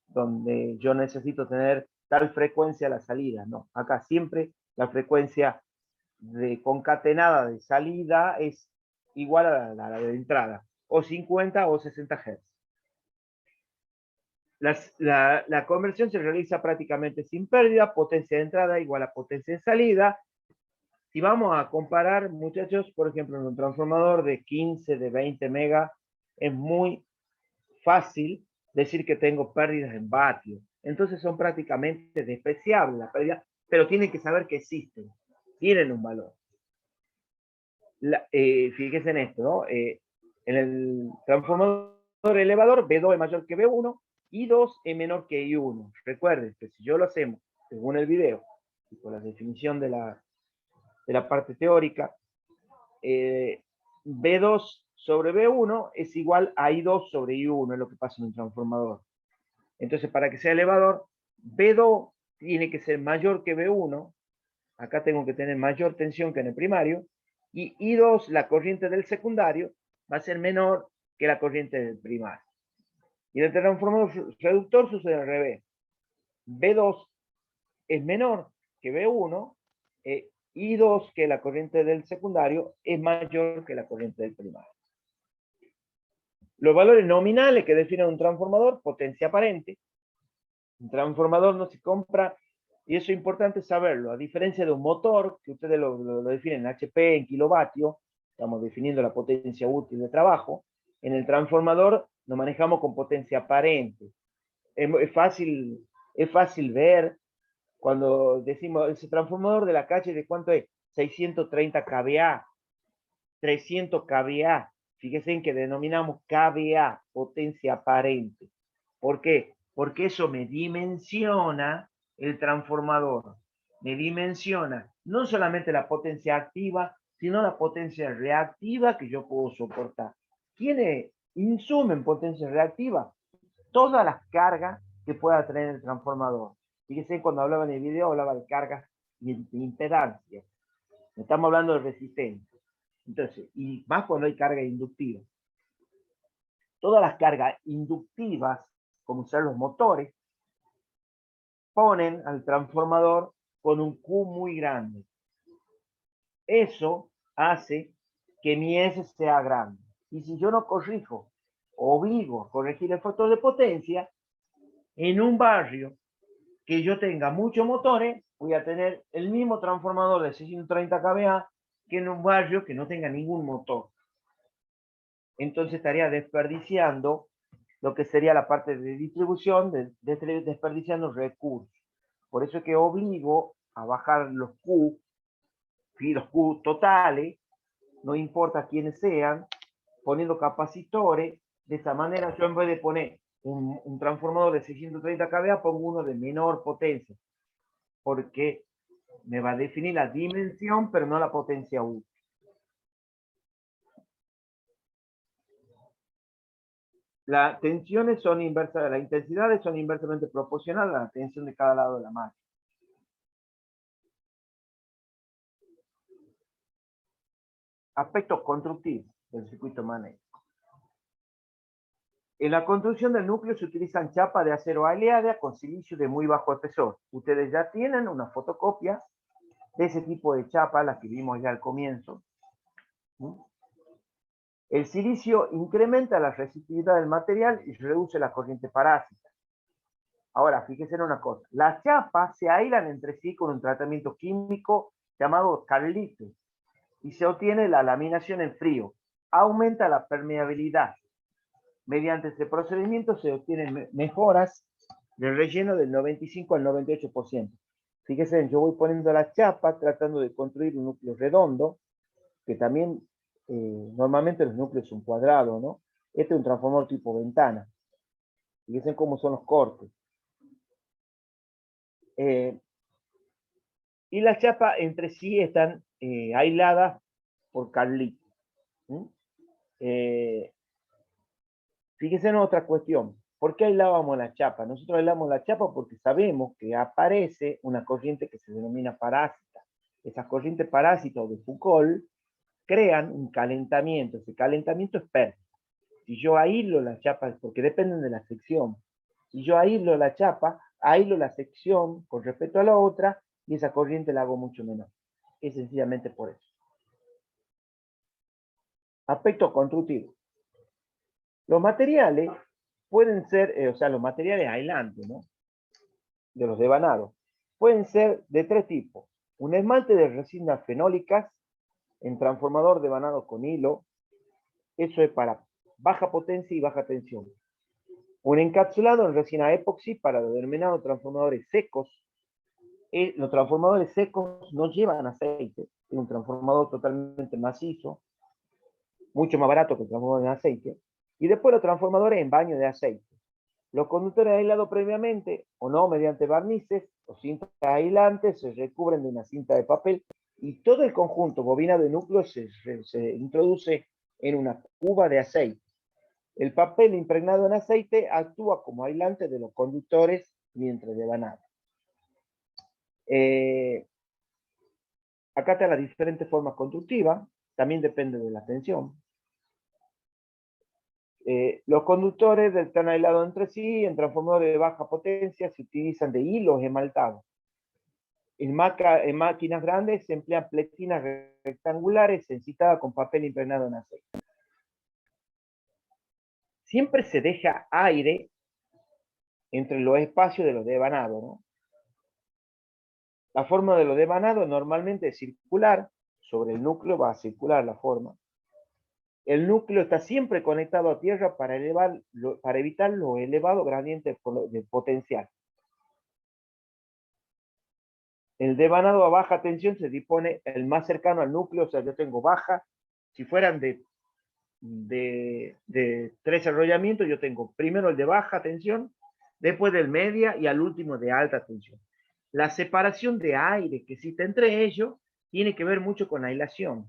Donde yo necesito tener tal frecuencia a la salida, no. Acá siempre la frecuencia concatenada de salida es igual a la de entrada, o 50 o 60 Hz. La conversión se realiza prácticamente sin pérdida, potencia de entrada igual a potencia de salida. Si vamos a comparar, muchachos, por ejemplo, en un transformador de 15, de 20 mega, es muy fácil decir que tengo pérdidas en vatios. Entonces son prácticamente despreciables las pérdidas, pero tienen que saber que existen, tienen un valor. Fíjense en esto, ¿no? En el transformador elevador, B2 es mayor que B1, I2 es menor que I1. Recuerden que si yo lo hacemos según el video, y con la definición de la parte teórica, B2 sobre B1 es igual a I2 sobre I1, es lo que pasa en un transformador. Entonces, para que sea elevador, B2 tiene que ser mayor que B1, acá tengo que tener mayor tensión que en el primario, y I2, la corriente del secundario, va a ser menor que la corriente del primario. Y en el transformador reductor sucede al revés. B2 es menor que B1, I2, que la corriente del secundario, es mayor que la corriente del primario. Los valores nominales que definen un transformador, potencia aparente. Un transformador no se compra, y eso es importante saberlo, a diferencia de un motor, que ustedes lo definen en HP, en kilovatios, estamos definiendo la potencia útil de trabajo. En el transformador nos manejamos con potencia aparente. Es fácil ver cuando decimos, ese transformador de la calle, ¿de cuánto es? 630 kVA, 300 kVA. Fíjense en que denominamos kVA, potencia aparente. ¿Por qué? Porque eso me dimensiona el transformador. Me dimensiona no solamente la potencia activa, sino la potencia reactiva que yo puedo soportar. ¿Quiénes insumen potencia reactiva? Todas las cargas que pueda tener el transformador. Fíjense, cuando hablaba en el video, hablaba de cargas y de impedancia. Estamos hablando de resistencia. Entonces, y más cuando hay carga inductiva. Todas las cargas inductivas, como son los motores, ponen al transformador con un Q muy grande. Eso hace que mi S sea grande. Y si yo no corrijo, obligo a corregir el factor de potencia, en un barrio que yo tenga muchos motores, voy a tener el mismo transformador de 630 kVA que en un barrio que no tenga ningún motor. Entonces estaría desperdiciando lo que sería la parte de distribución, desperdiciando recursos. Por eso es que obligo a bajar los Q totales, no importa quiénes sean, poniendo capacitores. De esa manera yo, en vez de poner un transformador de 630 kVA, pongo uno de menor potencia, porque me va a definir la dimensión, pero no la potencia útil. Las tensiones son inversas, las intensidades son inversamente proporcionales a la tensión de cada lado de la máquina. Aspectos constructivos del circuito magnético. En la construcción del núcleo se utilizan chapas de acero aleada con silicio de muy bajo espesor. Ustedes ya tienen una fotocopia de ese tipo de chapa, la que vimos ya al comienzo. El silicio incrementa la resistividad del material y reduce la corriente parásita. Ahora, fíjense en una cosa. Las chapas se aíslan entre sí con un tratamiento químico llamado Carlite y se obtiene la laminación en frío. Aumenta la permeabilidad. Mediante este procedimiento se obtienen mejoras del relleno del 95 al 98%. Fíjense, yo voy poniendo la chapa tratando de construir un núcleo redondo, que también normalmente los núcleos son cuadrados, ¿no? Este es un transformador tipo ventana. Fíjense cómo son los cortes. Y las chapas entre sí están aisladas por Carlite. Fíjense en otra cuestión. ¿Por qué aislábamos la chapa? Nosotros aislamos la chapa porque sabemos que aparece una corriente que se denomina parásita. Esas corrientes parásitas de Foucault crean un calentamiento. Ese calentamiento es pérdida. Si yo aíslo la chapa, porque dependen de la sección, si yo aíslo la chapa, aíslo la sección con respecto a la otra y esa corriente la hago mucho menor. Es sencillamente por eso. Aspecto constructivo. Los materiales pueden ser, los materiales aislantes, ¿no? De los devanados, pueden ser de tres tipos. Un esmalte de resinas fenólicas en transformador devanado con hilo. Eso es para baja potencia y baja tensión. Un encapsulado en resina epoxi para los denominados transformadores secos. Los transformadores secos no llevan aceite. Es un transformador totalmente macizo, mucho más barato que el transformador en aceite. Y después los transformadores en baño de aceite. Los conductores aislados previamente o no mediante barnices o cintas aislantes se recubren de una cinta de papel y todo el conjunto bobina de núcleo se introduce en una cuba de aceite. El papel impregnado en aceite actúa como aislante de los conductores mientras devanado. Acá están las diferentes formas constructivas, también depende de la tensión. Los conductores están aislados entre sí, en transformadores de baja potencia se utilizan de hilos esmaltados. En máquinas grandes se emplean pletinas rectangulares encitadas con papel impregnado en aceite. Siempre se deja aire entre los espacios de los devanados, ¿no? La forma de los devanados normalmente es circular, sobre el núcleo va a circular la forma. El núcleo está siempre conectado a tierra para evitar los elevados gradientes de potencial. El devanado a baja tensión se dispone el más cercano al núcleo, o sea, yo tengo baja. Si fueran de 3 enrollamientos, yo tengo primero el de baja tensión, después del media y al último de alta tensión. La separación de aire que existe entre ellos tiene que ver mucho con la aislación.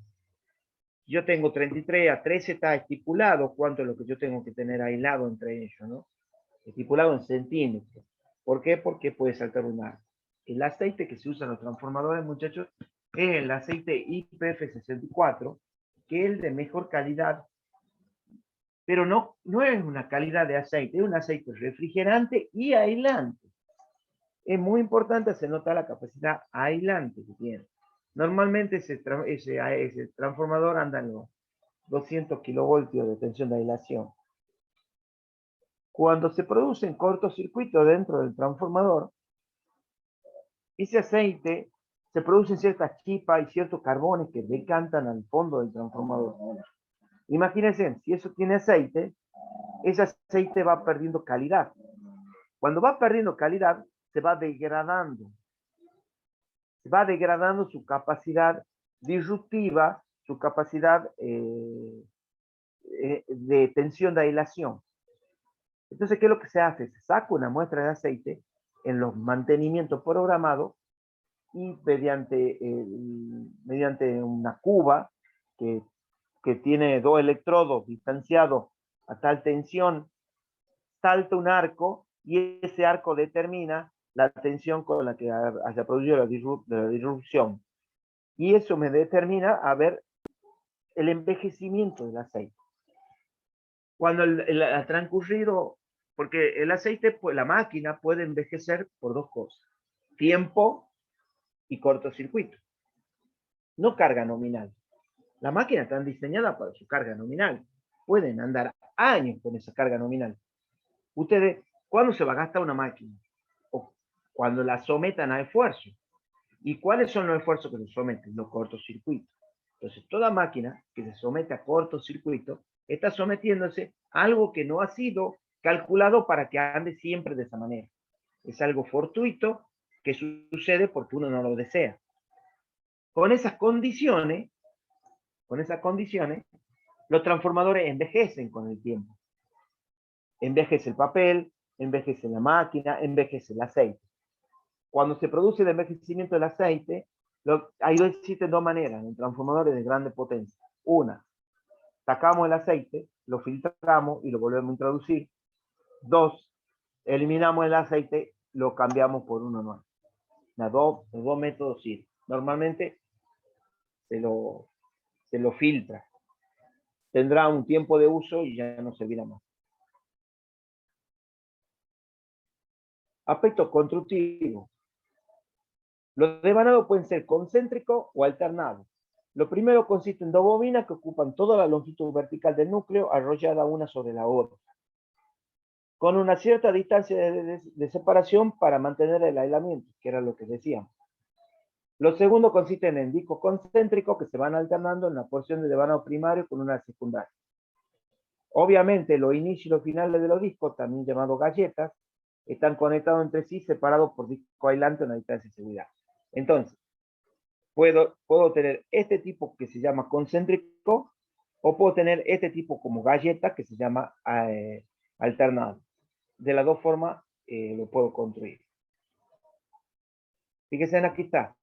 Yo tengo 33 a 13, está estipulado cuánto es lo que yo tengo que tener aislado entre ellos, ¿no? Estipulado en centímetros. ¿Por qué? Porque puede saltar un arco. El aceite que se usa en los transformadores, muchachos, es el aceite IPF64, que es el de mejor calidad, pero no es una calidad de aceite, es un aceite refrigerante y aislante. Es muy importante, se nota la capacidad aislante que tiene. Normalmente ese transformador anda en los 200 kilovoltios de tensión de aislación. Cuando se producen cortocircuitos dentro del transformador, ese aceite se producen ciertas chispas y ciertos carbones que decantan al fondo del transformador. Imagínense, si eso tiene aceite, ese aceite va perdiendo calidad. Cuando va perdiendo calidad, se va degradando. Se va degradando su capacidad disruptiva, su capacidad de tensión de aislación. Entonces, ¿qué es lo que se hace? Se saca una muestra de aceite en los mantenimientos programados y mediante una cuba que tiene 2 electrodos distanciados a tal tensión salta un arco y ese arco determina la tensión con la que haya producido la disrupción. Y eso me determina a ver el envejecimiento del aceite. Cuando ha transcurrido, porque el aceite, pues, la máquina puede envejecer por dos cosas: tiempo y cortocircuito. No carga nominal. Las máquinas están diseñadas para su carga nominal. Pueden andar años con esa carga nominal. Ustedes, ¿cuándo se va a gastar una máquina? O cuando la sometan a esfuerzo. ¿Y cuáles son los esfuerzos que se someten? Los cortocircuitos. Entonces, toda máquina que se somete a cortocircuito está sometiéndose a algo que no ha sido calculado para que ande siempre de esa manera. Es algo fortuito que sucede porque uno no lo desea. Con esas condiciones, los transformadores envejecen con el tiempo. Envejece el papel, envejece la máquina, envejece el aceite. Cuando se produce el envejecimiento del aceite, existen dos maneras en transformadores de grande potencia. Una, sacamos el aceite, lo filtramos y lo volvemos a introducir. Dos, eliminamos el aceite, lo cambiamos por uno nuevo. Los dos métodos sí. Normalmente se lo filtra. Tendrá un tiempo de uso y ya no servirá más. Aspecto constructivo. Los devanados pueden ser concéntricos o alternados. Lo primero consiste en dos bobinas que ocupan toda la longitud vertical del núcleo, arrollada una sobre la otra, con una cierta distancia de separación para mantener el aislamiento, que era lo que decíamos. Lo segundo consiste en discos concéntricos que se van alternando en la porción de devanado primario con una secundaria. Obviamente, los inicios y los finales de los discos, también llamados galletas, están conectados entre sí, separados por disco aislante a una distancia de seguridad. Entonces, puedo tener este tipo que se llama concéntrico, o puedo tener este tipo como galleta que se llama alternado. De las dos formas lo puedo construir. Fíjense, aquí está.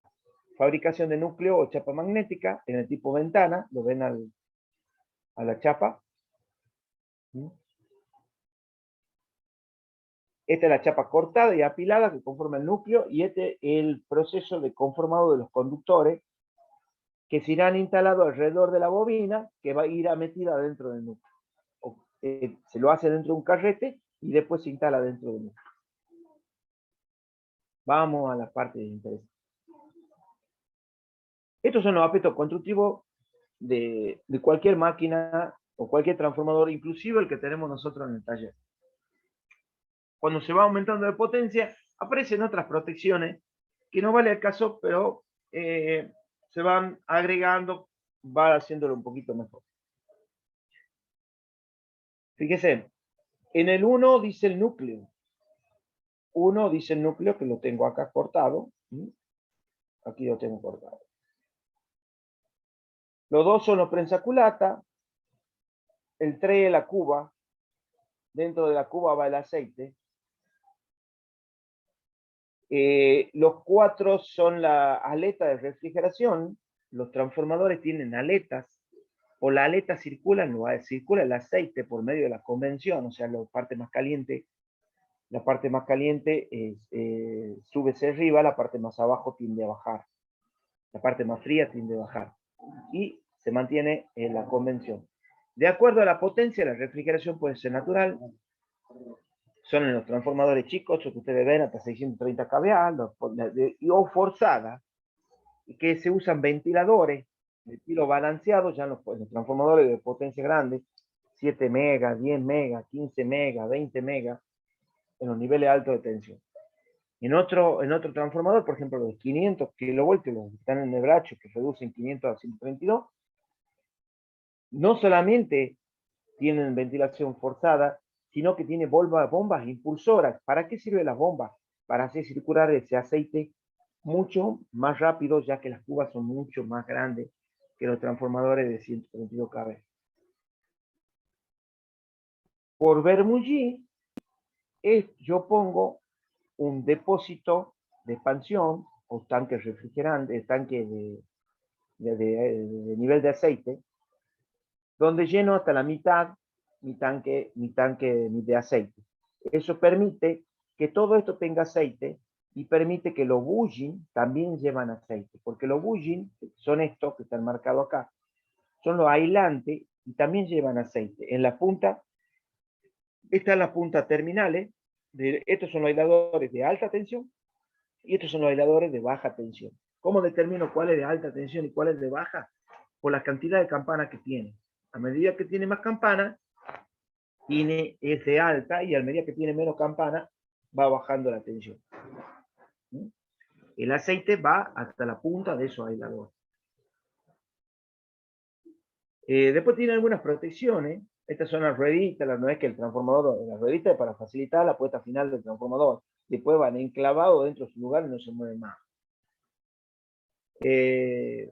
Fabricación de núcleo o chapa magnética en el tipo ventana. Lo ven a la chapa. Esta es la chapa cortada y apilada que conforma el núcleo, y este es el proceso de conformado de los conductores que se irán instalados alrededor de la bobina que va a ir metida dentro del núcleo. Se lo hace dentro de un carrete y después se instala dentro del núcleo. Vamos a la parte de interés. Estos son los aspectos constructivos de cualquier máquina o cualquier transformador, inclusive el que tenemos nosotros en el taller. Cuando se va aumentando de potencia, aparecen otras protecciones que no vale el caso, pero se van agregando, va haciéndolo un poquito mejor. Fíjese, en el 1 dice el núcleo. 1 dice el núcleo, que lo tengo acá cortado. Aquí lo tengo cortado. Los 2 son los prensaculata. El 3 es la cuba. Dentro de la cuba va el aceite. Los 4 son la aleta de refrigeración. Los transformadores tienen aletas, o la aleta circula el aceite por medio de la convención, o sea, la parte más caliente sube hacia arriba, la parte más abajo tiende a bajar, la parte más fría tiende a bajar, y se mantiene en la convención. De acuerdo a la potencia, la refrigeración puede ser natural. Son en los transformadores chicos, que ustedes ven, hasta 630 kVA, o forzada, que se usan ventiladores de estilo balanceado, ya en los transformadores de potencia grande, 7 megas, 10 megas, 15 megas, 20 megas, en los niveles altos de tensión. En otro transformador, por ejemplo, los 500 kilovoltios, los que están en el bracho, que reducen 500 a 132, no solamente tienen ventilación forzada, sino que tiene bombas impulsoras. ¿Para qué sirven las bombas? Para hacer circular ese aceite mucho más rápido, ya que las cubas son mucho más grandes que los transformadores de 132 kV. Por Bernoulli, yo pongo un depósito de expansión o tanque refrigerante, tanque de nivel de aceite, donde lleno hasta la mitad mi tanque de aceite. Eso permite que todo esto tenga aceite y permite que los bushing también llevan aceite, porque los bushing son estos que están marcados acá, son los aislantes y también llevan aceite. En la punta, están las puntas terminales, estos son los aisladores de alta tensión y estos son los aisladores de baja tensión. ¿Cómo determino cuál es de alta tensión y cuál es de baja? Por la cantidad de campanas que tiene. A medida que tiene más campanas, es de alta, y a medida que tiene menos campanas, va bajando la tensión. El aceite va hasta la punta de esos aisladores. Después tiene algunas protecciones. Estas son las rueditas, no es que el transformador, las rueditas es para facilitar la puesta final del transformador. Después van enclavados dentro de su lugar y no se mueven más. Este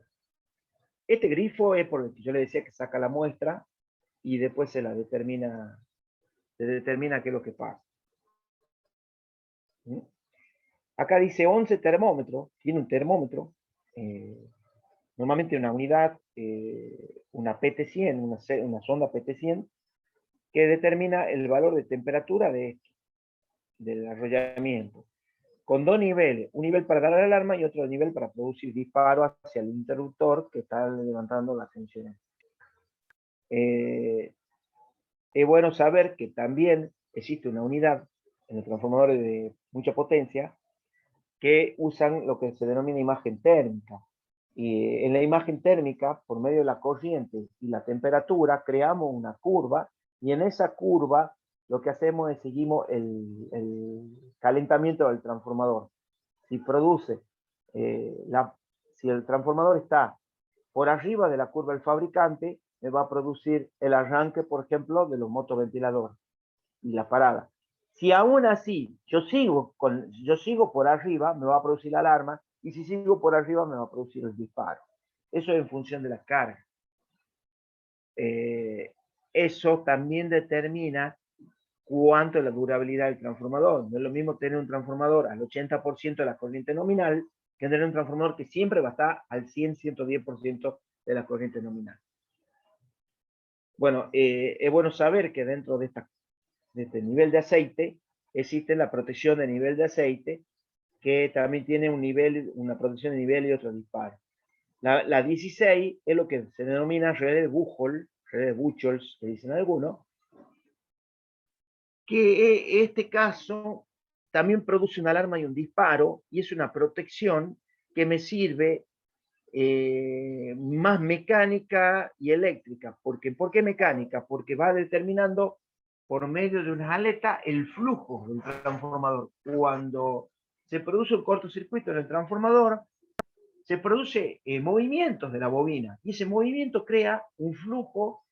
grifo es por el que yo le decía que saca la muestra y después se determina qué es lo que pasa. Acá dice 11 termómetros, tiene un termómetro, normalmente una unidad, una PT100, una sonda PT100, que determina el valor de temperatura del arrollamiento, con dos niveles, un nivel para dar la alarma y otro nivel para producir disparo hacia el interruptor que está levantando la tensión. Es bueno saber que también existe una unidad en los transformadores de mucha potencia que usan lo que se denomina imagen térmica. Y en la imagen térmica, por medio de la corriente y la temperatura, creamos una curva, y en esa curva lo que hacemos es seguimos el calentamiento del transformador. Si produce, si el transformador está por arriba de la curva del fabricante, me va a producir el arranque, por ejemplo, de los motoventiladores y la parada. Si aún así yo sigo por arriba, me va a producir la alarma, y si sigo por arriba me va a producir el disparo. Eso es en función de la carga. Eso también determina cuánto es la durabilidad del transformador. No es lo mismo tener un transformador al 80% de la corriente nominal que tener un transformador que siempre va a estar al 100-110% de la corriente nominal. Bueno, es bueno saber que dentro de este nivel de aceite existe la protección de nivel de aceite, que también tiene una protección de nivel y otro disparo. La 16 es lo que se denomina redes Buchholz, que dicen algunos, que en este caso también produce una alarma y un disparo, y es una protección que me sirve más mecánica y eléctrica. ¿Por qué mecánica? Porque va determinando por medio de unas aletas el flujo del transformador. Cuando se produce un cortocircuito en el transformador, se produce movimientos de la bobina, y ese movimiento crea un flujo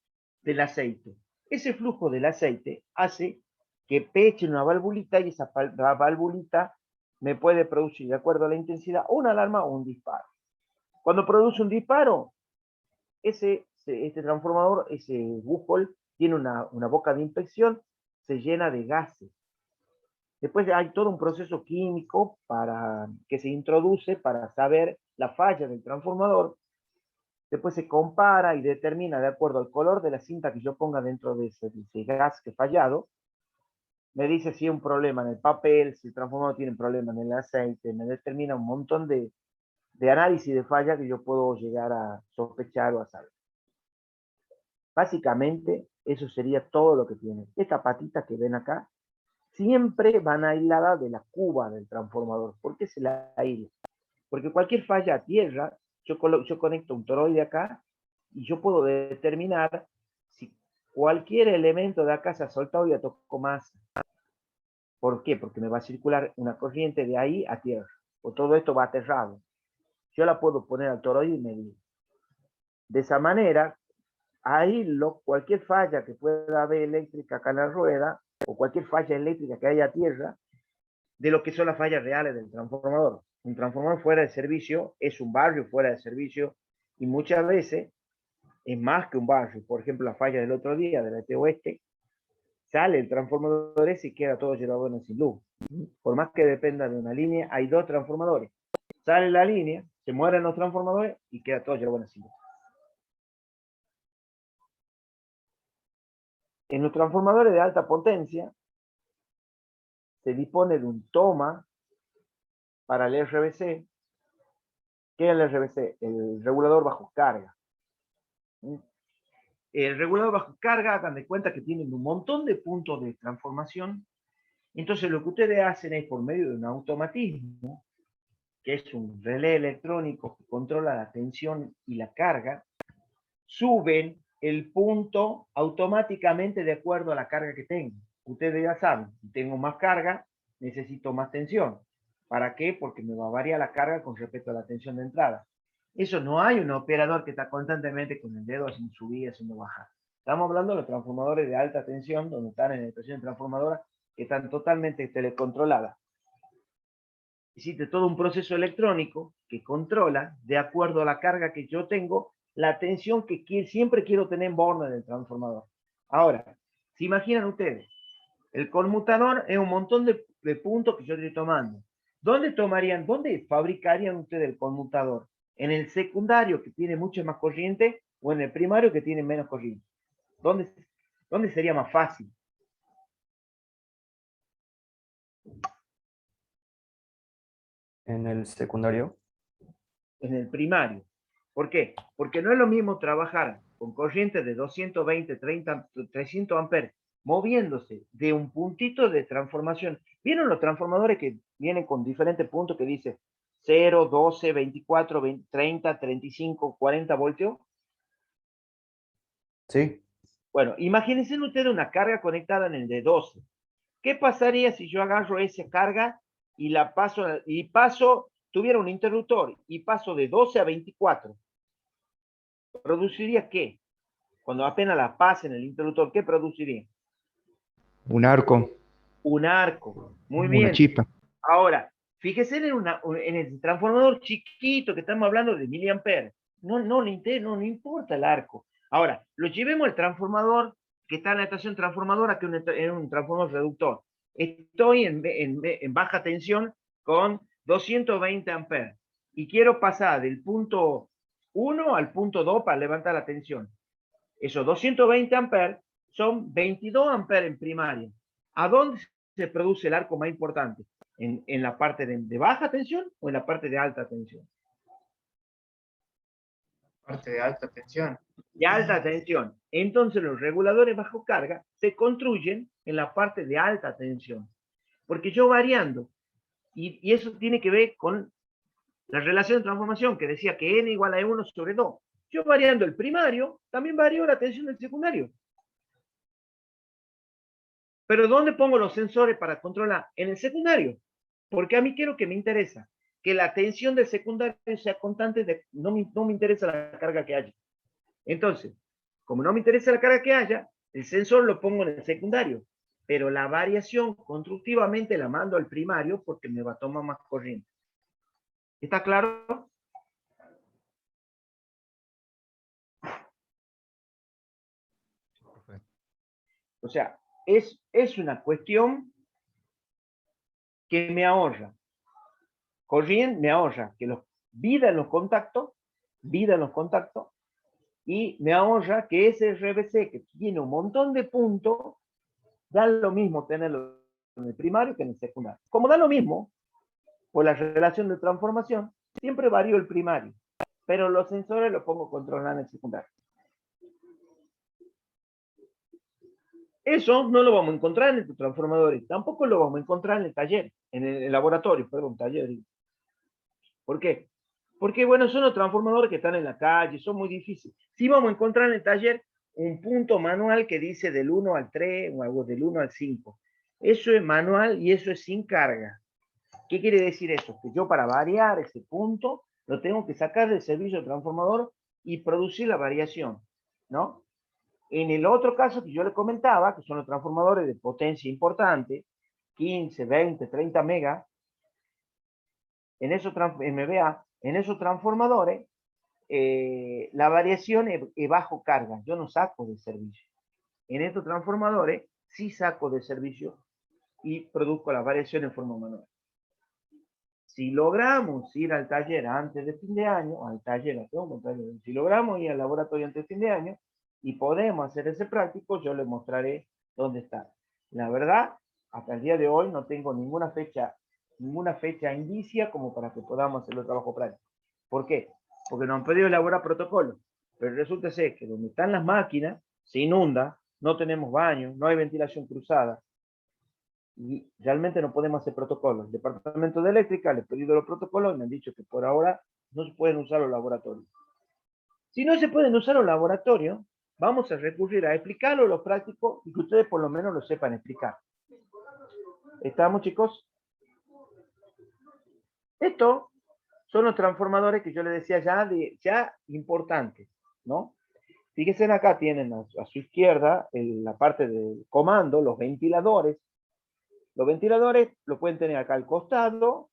del aceite. Ese flujo del aceite hace que peche una valvulita, y esa valvulita me puede producir, de acuerdo a la intensidad, una alarma o un disparo. Cuando produce un disparo, este transformador, ese Buchholz, tiene una boca de inspección, se llena de gases. Después hay todo un proceso químico que se introduce para saber la falla del transformador. Después se compara y determina, de acuerdo al color de la cinta que yo ponga dentro de ese gas que fallado, me dice si hay un problema en el papel, si el transformador tiene problema en el aceite, me determina un montón de análisis de falla que yo puedo llegar a sospechar o a saber. Básicamente, eso sería todo lo que tiene. Esta patita que ven acá, siempre van aisladas de la cuba del transformador. ¿Por qué se la aísla? Porque cualquier falla a tierra, yo conecto un toroide acá, y yo puedo determinar si cualquier elemento de acá se ha soltado y ya tocó más. ¿Por qué? Porque me va a circular una corriente de ahí a tierra. O todo esto va aterrado. Yo la puedo poner al toroide y medir. De esa manera, aíslo cualquier falla que pueda haber eléctrica acá en la rueda, o cualquier falla eléctrica que haya a tierra, de lo que son las fallas reales del transformador. Un transformador fuera de servicio es un barrio fuera de servicio, y muchas veces es más que un barrio. Por ejemplo, la falla del otro día de la ET Oeste, sale el transformador ese y queda todo llevado sin luz. Por más que dependa de una línea, hay dos transformadores. Sale la línea, se mueren los transformadores y queda todo llevado sin luz. En los transformadores de alta potencia, se dispone de un toma para el RBC. ¿Qué es el RBC? El regulador bajo carga. El regulador bajo carga, hagan de cuenta que tienen un montón de puntos de transformación. Entonces lo que ustedes hacen es por medio de un automatismo, que es un relé electrónico que controla la tensión y la carga, suben el punto automáticamente de acuerdo a la carga que tengo. Ustedes ya saben, si tengo más carga, necesito más tensión. ¿Para qué? Porque me va a variar la carga con respecto a la tensión de entrada. Eso no hay un operador que está constantemente con el dedo haciendo subir, haciendo bajar. Estamos hablando de los transformadores de alta tensión, donde están en estación transformadora, que están totalmente telecontroladas. Existe todo un proceso electrónico que controla, de acuerdo a la carga que yo tengo, la tensión que siempre quiero tener en borne del transformador. Ahora, ¿se imaginan ustedes? El conmutador es un montón de puntos que yo estoy tomando. ¿Dónde fabricarían ustedes el conmutador? ¿En el secundario, que tiene mucha más corriente, o en el primario, que tiene menos corriente? ¿Dónde sería más fácil? En el secundario. En el primario. ¿Por qué? Porque no es lo mismo trabajar con corrientes de 220, 30, 300 amperes, moviéndose de un puntito de transformación. ¿Vieron los transformadores que vienen con diferentes puntos que dice 0, 12, 24, 20, 30, 35, 40 voltios? Sí. Bueno, imagínense ustedes una carga conectada en el de 12. ¿Qué pasaría si yo agarro esa carga y la paso, tuviera un interruptor y paso de 12 a 24? ¿Produciría qué? Cuando apenas la pase en el interruptor, ¿qué produciría? Un arco, Un arco. Muy una bien. chispa. Ahora, fíjese en el transformador chiquito que estamos hablando de miliamperes. No le importa el arco. Ahora, lo llevemos al transformador que está en la estación transformadora, que es un transformador reductor. Estoy en baja tensión con 220 amperes y quiero pasar del punto 1 al punto 2 para levantar la tensión. Esos 220 amperes son 22 amperes en primaria. ¿A dónde se produce el arco más importante? ¿En la parte de baja tensión o en la parte de alta tensión? Parte de alta tensión. De alta tensión. Entonces los reguladores bajo carga se construyen en la parte de alta tensión. Porque yo variando, y eso tiene que ver con la relación de transformación que decía que n igual a 1 sobre 2. Yo variando el primario, también varío la tensión del secundario. Pero ¿dónde pongo los sensores para controlar? En el secundario. Porque a mí quiero que me interesa que la tensión del secundario sea constante, no me interesa la carga que haya. Entonces, como no me interesa la carga que haya, el sensor lo pongo en el secundario. Pero la variación constructivamente la mando al primario porque me va a tomar más corriente. ¿Está claro? O sea, es una cuestión que me ahorra corriente, me ahorra vida en los contactos, y me ahorra que ese RBC que tiene un montón de puntos, da lo mismo tenerlo en el primario que en el secundario. Como da lo mismo, por la relación de transformación, siempre varío el primario, pero los sensores los pongo controlando en el secundario. Eso no lo vamos a encontrar en estos transformadores, tampoco lo vamos a encontrar en el taller, en el laboratorio, perdón, taller. ¿Por qué? Porque, bueno, son los transformadores que están en la calle, son muy difíciles. Sí vamos a encontrar en el taller un punto manual que dice del 1 al 3 o algo del 1 al 5. Eso es manual y eso es sin carga. ¿Qué quiere decir eso? Que yo para variar ese punto lo tengo que sacar del servicio transformador y producir la variación, ¿no? En el otro caso que yo le comentaba, que son los transformadores de potencia importante, 15, 20, 30 megas, en esos MVA, en esos transformadores, la variación es bajo carga, yo no saco de servicio. En estos transformadores sí saco de servicio y produzco la variación en forma manual. Si logramos ir al taller antes de fin de año, si logramos ir al laboratorio antes de fin de año y podemos hacer ese práctico, yo les mostraré dónde está. La verdad hasta el día de hoy no tengo ninguna fecha indicia como para que podamos hacer el trabajo práctico. ¿Por qué? Porque nos han pedido elaborar protocolos, pero resulta ser que donde están las máquinas se inunda, no tenemos baño, no hay ventilación cruzada, y realmente no podemos hacer protocolos. El departamento de eléctrica le he pedido los protocolos y me han dicho que por ahora no se pueden usar los laboratorios. Si no se pueden usar los laboratorios, vamos a recurrir a explicarlo lo práctico y que ustedes por lo menos lo sepan explicar. ¿Estamos, chicos? Estos son los transformadores que yo les decía ya importantes, ¿no? Fíjense acá tienen a su izquierda la parte del comando, los ventiladores. Los ventiladores lo pueden tener acá al costado,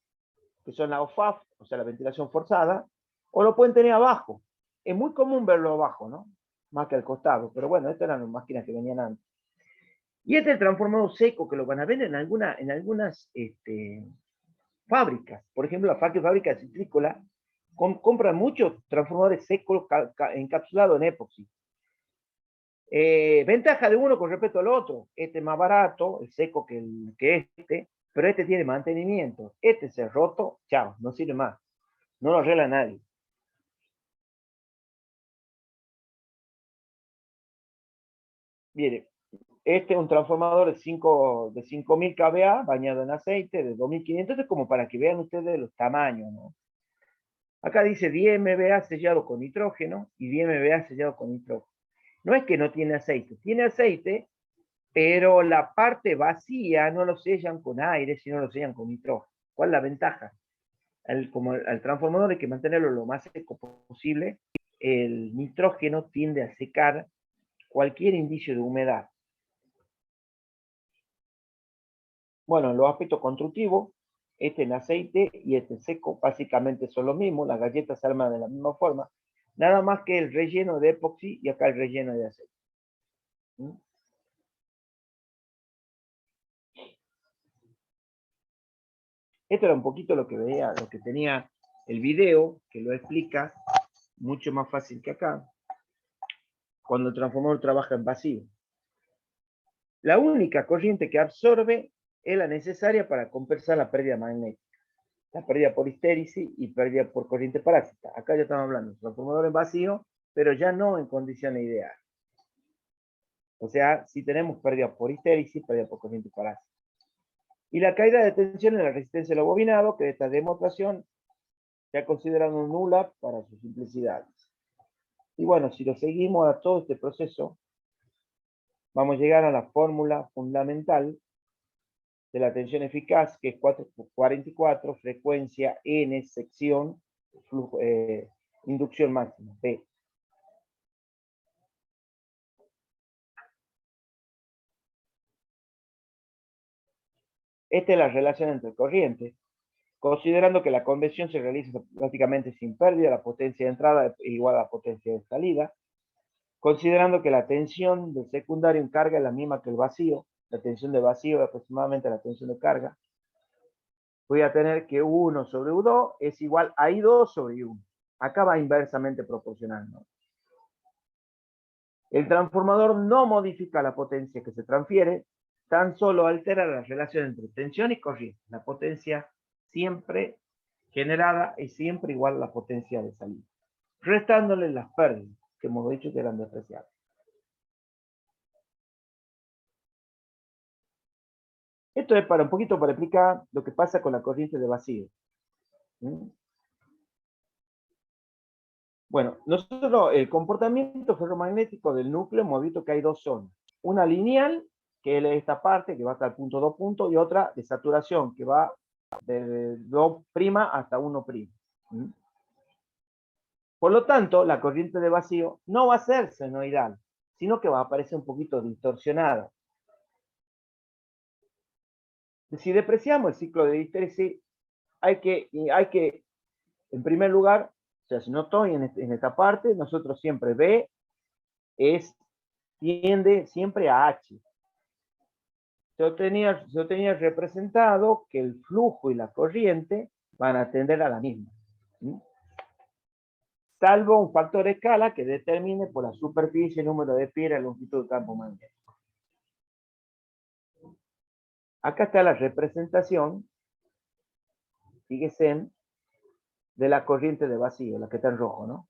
que son la OFAF, o sea, la ventilación forzada, o lo pueden tener abajo. Es muy común verlo abajo, ¿no? Más que al costado, pero bueno, estas eran las máquinas que venían antes. Y este es el transformador seco que lo van a ver en algunas fábricas. Por ejemplo, la fábrica de citrícola compra muchos transformadores secos encapsulados en epoxi. Ventaja de uno con respecto al otro. Este es más barato, el seco que este, pero este tiene mantenimiento. Este se ha roto, chao, no sirve más. No lo arregla nadie. Mire, este es un transformador de 5000 kVA bañado en aceite, de 2500, es como para que vean ustedes los tamaños, ¿no? Acá dice 10 MVA sellado con nitrógeno y 10 MVA sellado con nitrógeno. No es que no tiene aceite, pero la parte vacía no lo sellan con aire, sino lo sellan con nitrógeno. ¿Cuál es la ventaja? Como al transformador hay que mantenerlo lo más seco posible, el nitrógeno tiende a secar cualquier indicio de humedad. Bueno, en los aspectos constructivos, este en aceite y este seco básicamente son lo mismo, las galletas se arman de la misma forma, nada más que el relleno de epoxi y acá el relleno de aceite. ¿Mm? Esto era un poquito lo que veía, lo que tenía el video, que lo explica mucho más fácil que acá, cuando el transformador trabaja en vacío. La única corriente que absorbe es la necesaria para compensar la pérdida magnética, la pérdida por histéresis y pérdida por corriente parásita. Acá ya estamos hablando de transformador en vacío, pero ya no en condiciones ideales. O sea, si tenemos pérdida por histéresis, pérdida por corriente parásita. Y la caída de tensión en la resistencia del bobinado, que esta demostración se ha considerado nula para sus simplicidades. Y bueno, si lo seguimos a todo este proceso, vamos a llegar a la fórmula fundamental de la tensión eficaz, que es 44, frecuencia N, sección, flujo, inducción máxima, P. Esta es la relación entre corrientes, considerando que la convección se realiza prácticamente sin pérdida, la potencia de entrada es igual a la potencia de salida, considerando que la tensión del secundario en carga es la misma que el vacío, la tensión de vacío es aproximadamente la tensión de carga, voy a tener que U1 sobre U2 es igual a I2 sobre I1. Acá va inversamente proporcional, ¿no? El transformador no modifica la potencia que se transfiere, tan solo altera la relación entre tensión y corriente. La potencia siempre generada es siempre igual a la potencia de salida, restándole las pérdidas, que hemos dicho que eran despreciables. Esto es un poquito para explicar lo que pasa con la corriente de vacío. ¿Mm? Bueno, nosotros, el comportamiento ferromagnético del núcleo hemos visto que hay dos zonas. Una lineal, que es esta parte, que va hasta el punto 2 puntos, y otra de saturación, que va de 2' hasta 1'. ¿Mm? Por lo tanto, la corriente de vacío no va a ser senoidal, sino que va a aparecer un poquito distorsionada. Si despreciamos el ciclo de histéresis, hay que, en primer lugar, o sea, si no estoy en esta parte, nosotros siempre B tiende siempre a H. Yo tenía representado que el flujo y la corriente van a tender a la misma. ¿Sí? Salvo un factor de escala que determine por la superficie, número de pi, la longitud del campo magnético. Acá está la representación, fíjense, de la corriente de vacío, la que está en rojo, ¿no?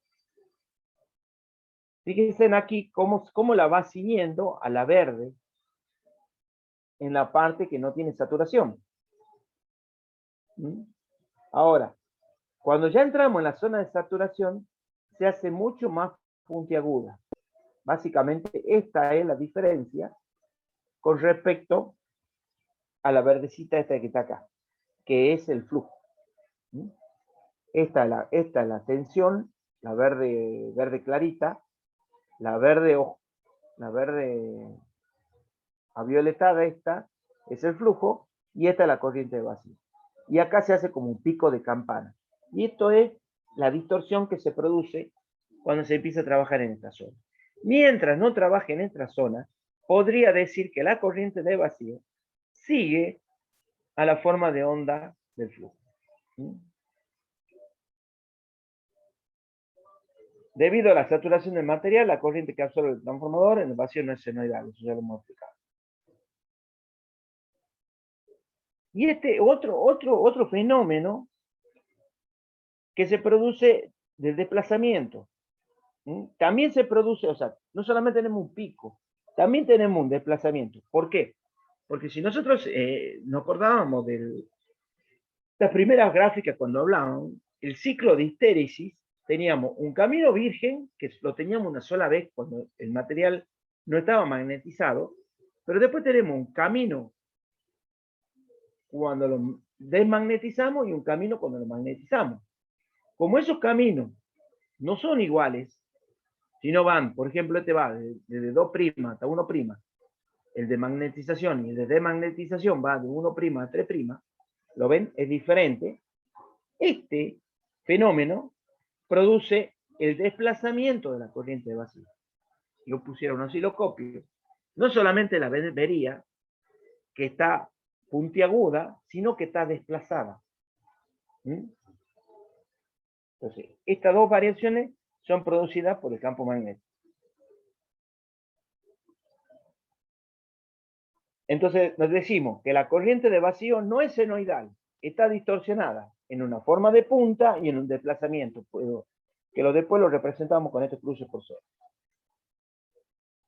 Fíjense aquí cómo la va siguiendo a la verde en la parte que no tiene saturación. ¿Mm? Ahora, cuando ya entramos en la zona de saturación, se hace mucho más puntiaguda. Básicamente, esta es la diferencia con respecto a la verdecita esta que está acá, que es el flujo. ¿Mm? Esta es la tensión, la verde clarita, la verde avioletada esta es el flujo y esta es la corriente de vacío. Y acá se hace como un pico de campana. Y esto es la distorsión que se produce cuando se empieza a trabajar en esta zona. Mientras no trabaje en esta zona, podría decir que la corriente de vacío sigue a la forma de onda del flujo. ¿Mm? Debido a la saturación del material, la corriente que absorbe el transformador en el vacío no es senoidal, eso ya lo hemos explicado. Y este otro fenómeno que se produce del desplazamiento. También se produce, o sea, no solamente tenemos un pico, también tenemos un desplazamiento. ¿Por qué? Porque si nosotros nos acordábamos de las primeras gráficas cuando hablábamos, el ciclo de histéresis, teníamos un camino virgen, que lo teníamos una sola vez cuando el material no estaba magnetizado, pero después tenemos un camino cuando lo desmagnetizamos y un camino cuando lo magnetizamos. Como esos caminos no son iguales, sino van, por ejemplo, este va desde 2' hasta 1', el de magnetización y el de desmagnetización va de 1' a 3', ¿lo ven? Es diferente. Este fenómeno produce el desplazamiento de la corriente de vacío. Yo pusiera un osciloscopio, no solamente la vería que está puntiaguda, sino que está desplazada. Entonces, estas dos variaciones son producidas por el campo magnético. Entonces, nos decimos que la corriente de vacío no es senoidal, está distorsionada en una forma de punta y en un desplazamiento, que después lo representamos con este cruce por cero.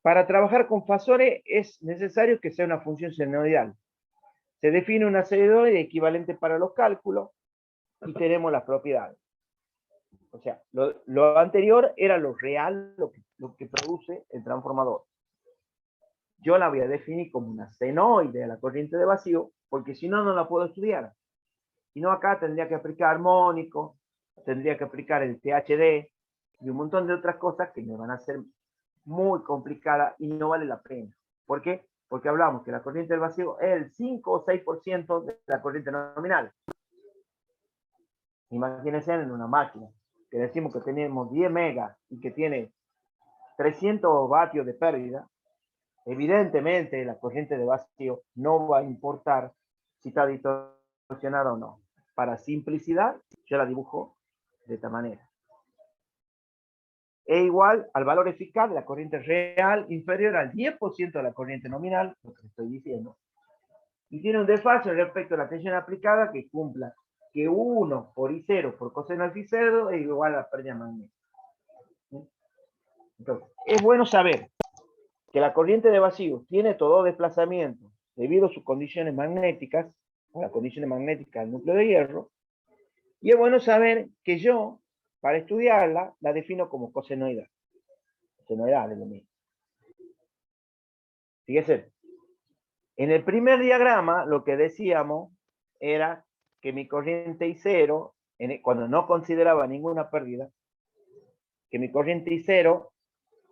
Para trabajar con fasores es necesario que sea una función senoidal. Se define una senoide equivalente para los cálculos y tenemos las propiedades. O sea, lo anterior era lo real, lo que produce el transformador. Yo la voy a definir como una senoide de la corriente de vacío, porque si no, no la puedo estudiar. Si no, acá tendría que aplicar armónico, tendría que aplicar el THD y un montón de otras cosas que me van a hacer muy complicadas y no vale la pena. ¿Por qué? Porque hablamos que la corriente del vacío es el 5 o 6% de la corriente nominal. Imagínense en una máquina que decimos que tenemos 10 megas y que tiene 300 vatios de pérdida. Evidentemente la corriente de vacío no va a importar si está distorsionada o no. Para simplicidad, yo la dibujo de esta manera. Es igual al valor eficaz de la corriente real inferior al 10% de la corriente nominal, lo que estoy diciendo. Y tiene un desfase respecto a la tensión aplicada que cumpla que 1 por I0 por coseno de Phi0 es igual a la pérdida magnética. Entonces, es bueno saber que la corriente de vacío tiene todo desplazamiento debido a sus condiciones magnéticas, o las condiciones magnéticas del núcleo de hierro, y es bueno saber que yo, para estudiarla, la defino como cosenoidal. Cosenoidal es lo mismo. Fíjese, en el primer diagrama lo que decíamos era que mi corriente I0, cuando no consideraba ninguna pérdida, que mi corriente I0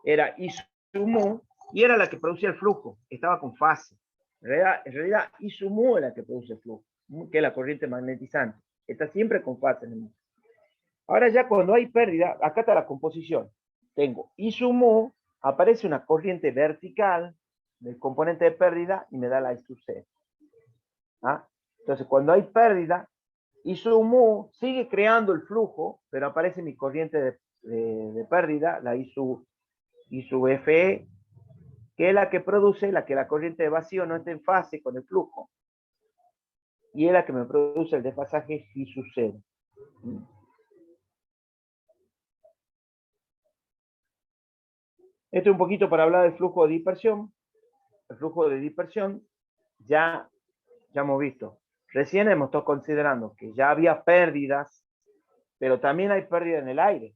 era I sub mu, y era la que producía el flujo, estaba con fase. En realidad I sub mu es la que produce el flujo, que es la corriente magnetizante. Está siempre con fase en el mundo. Ahora ya cuando hay pérdida, acá está la composición. Tengo I sub mu, aparece una corriente vertical del componente de pérdida y me da la I sub C. ¿Ah? Entonces cuando hay pérdida, I sub mu sigue creando el flujo, pero aparece mi corriente de pérdida, la I sub FE, que es la que produce la que la corriente de vacío no esté en fase con el flujo. y es la que me produce el desfasaje phi sub 0. Esto es un poquito para hablar del flujo de dispersión. El flujo de dispersión ya hemos visto. Recién hemos estado considerando que ya había pérdidas, pero también hay pérdida en el aire.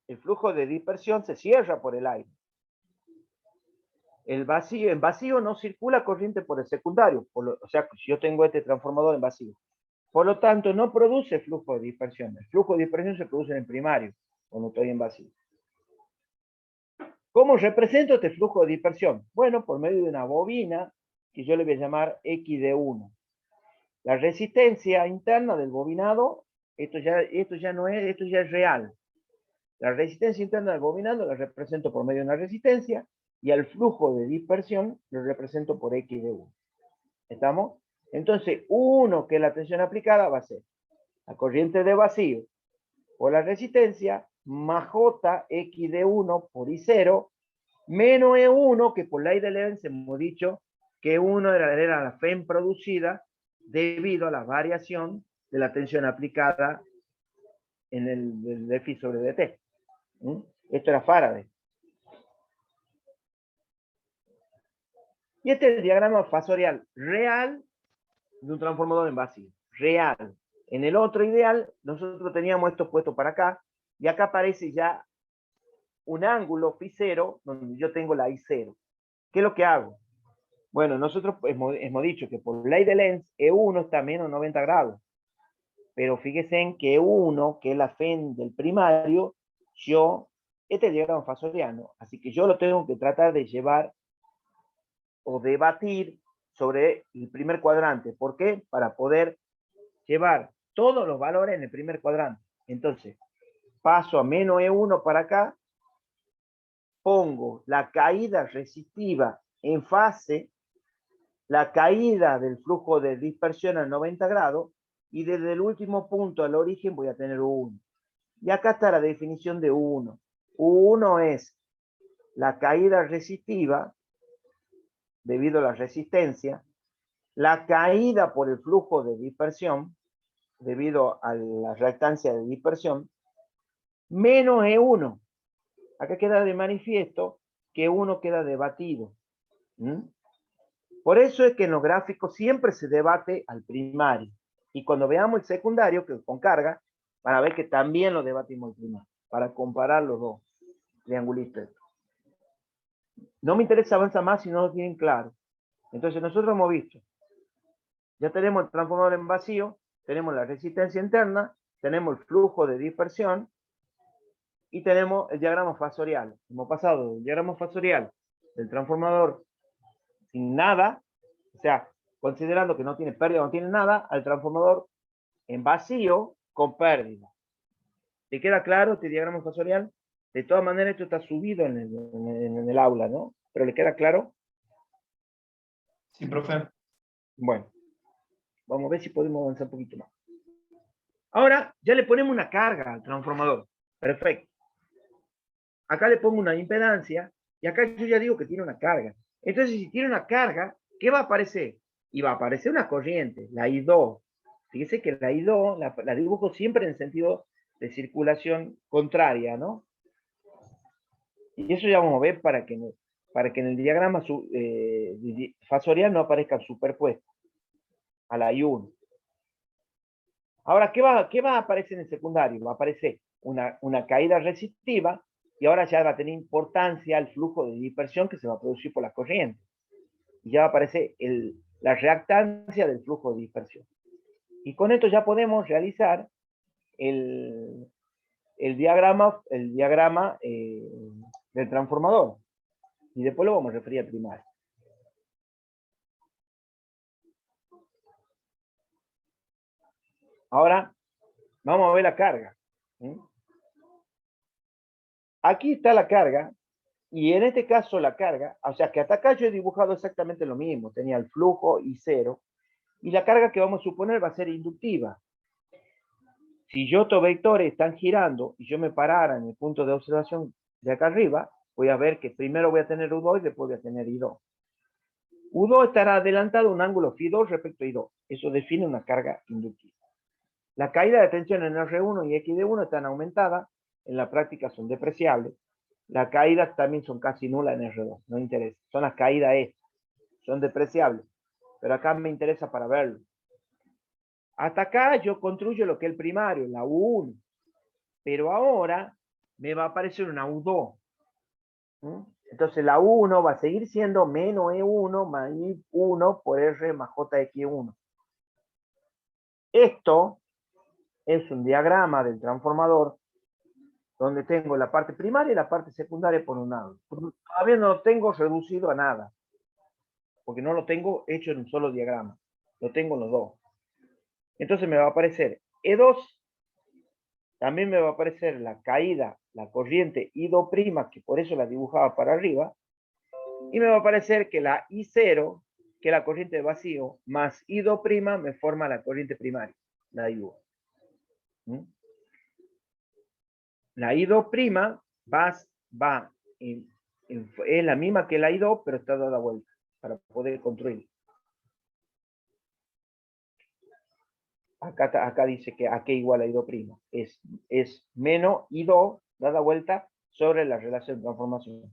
El flujo de dispersión se cierra por el aire. En vacío no circula corriente por el secundario. O sea, si yo tengo este transformador en vacío. Por lo tanto, no produce flujo de dispersión. El flujo de dispersión se produce en el primario, cuando estoy en vacío. ¿Cómo represento este flujo de dispersión? Bueno, por medio de una bobina que yo le voy a llamar XD1. La resistencia interna del bobinado, esto ya es real. La resistencia interna del bobinado la represento por medio de una resistencia y al flujo de dispersión lo represento por XD1. ¿Estamos? Entonces, U1, que es la tensión aplicada, va a ser la corriente de vacío por la resistencia más J XD1 por I0 menos E1, que por ley de Levens hemos dicho que E1 era la FEM producida debido a la variación de la tensión aplicada en el dφ sobre dt. Esto era Faraday. Y este es el diagrama fasorial real de un transformador en vacío. Real. En el otro ideal, nosotros teníamos esto puesto para acá, y acá aparece ya un ángulo φ0, donde yo tengo la I0. ¿Qué es lo que hago? Bueno, nosotros hemos dicho que por ley de Lenz, E1 está a menos 90 grados. Pero fíjense en que E1, que es la FEN del primario, este es el diagrama fasoriano, así que yo lo tengo que tratar de llevar o debatir sobre el primer cuadrante. ¿Por qué? Para poder llevar todos los valores en el primer cuadrante. Entonces, paso a menos E1 para acá, pongo la caída resistiva en fase, la caída del flujo de dispersión a 90 grados, y desde el último punto al origen voy a tener U1. Y acá está la definición de U1. U1 es la caída resistiva debido a la resistencia, la caída por el flujo de dispersión debido a la reactancia de dispersión, menos E1. Acá queda de manifiesto que E1 queda debatido. Por eso es que en los gráficos siempre se debate al primario. Y cuando veamos el secundario, que con carga, van a ver que también lo debatimos al primario, para comparar los dos triangulitos. No me interesa avanzar más si no lo tienen claro. Entonces nosotros hemos visto, ya tenemos el transformador en vacío, tenemos la resistencia interna, tenemos el flujo de dispersión, y tenemos el diagrama fasorial. Hemos pasado del diagrama fasorial del transformador sin nada, o sea, considerando que no tiene pérdida, no tiene nada, al transformador en vacío con pérdida. ¿Te queda claro este diagrama fasorial? De todas maneras, esto está subido en el aula, ¿no? ¿Pero le queda claro? Sí, profe. Bueno, vamos a ver si podemos avanzar un poquito más. Ahora, ya le ponemos una carga al transformador. Perfecto. Acá le pongo una impedancia, y acá yo ya digo que tiene una carga. Entonces, si tiene una carga, ¿qué va a aparecer? Y va a aparecer una corriente, la I2. Fíjese que la I2 la dibujo siempre en sentido de circulación contraria, ¿no? Y eso ya vamos a ver para que en el diagrama fasorial no aparezca superpuesto a la I1. Ahora, ¿qué va a aparecer en el secundario? Va a aparecer una caída resistiva, y ahora ya va a tener importancia el flujo de dispersión que se va a producir por la corriente. Y ya va a aparecer la reactancia del flujo de dispersión. Y con esto ya podemos realizar el diagrama del transformador. Y después lo vamos a referir al primario. Ahora, vamos a ver la carga. Aquí está la carga, y en este caso la carga, o sea que hasta acá yo he dibujado exactamente lo mismo. Tenía el flujo I0, y la carga que vamos a suponer va a ser inductiva. Si yo estos vectores están girando y yo me parara en el punto de observación de acá arriba, voy a ver que primero voy a tener U2 y después voy a tener I2. U2 estará adelantado a un ángulo φ2 respecto a I2. Eso define una carga inductiva. La caída de tensión en R1 y X de 1 están aumentadas, en la práctica son depreciables. Las caídas también son casi nulas en R2, no interesa. Son las caídas estas, son depreciables. Pero acá me interesa para verlo. Hasta acá yo construyo lo que es el primario, la U1. Pero ahora me va a aparecer una U2. Entonces la U1 va a seguir siendo menos E1 más I1 por R más JX1. Esto es un diagrama del transformador donde tengo la parte primaria y la parte secundaria por un lado. Todavía no lo tengo reducido a nada, porque no lo tengo hecho en un solo diagrama. Lo tengo en los dos. Entonces me va a aparecer E2, también me va a aparecer la caída, la corriente I2', que por eso la dibujaba para arriba, y me va a aparecer que la I0, que es la corriente de vacío, más I2' me forma la corriente primaria, la I1. La I2' es la misma que la I2, pero está dada vuelta para poder construir. Acá dice que a qué igual a I2'. Es menos I2 dada vuelta sobre la relación de transformación.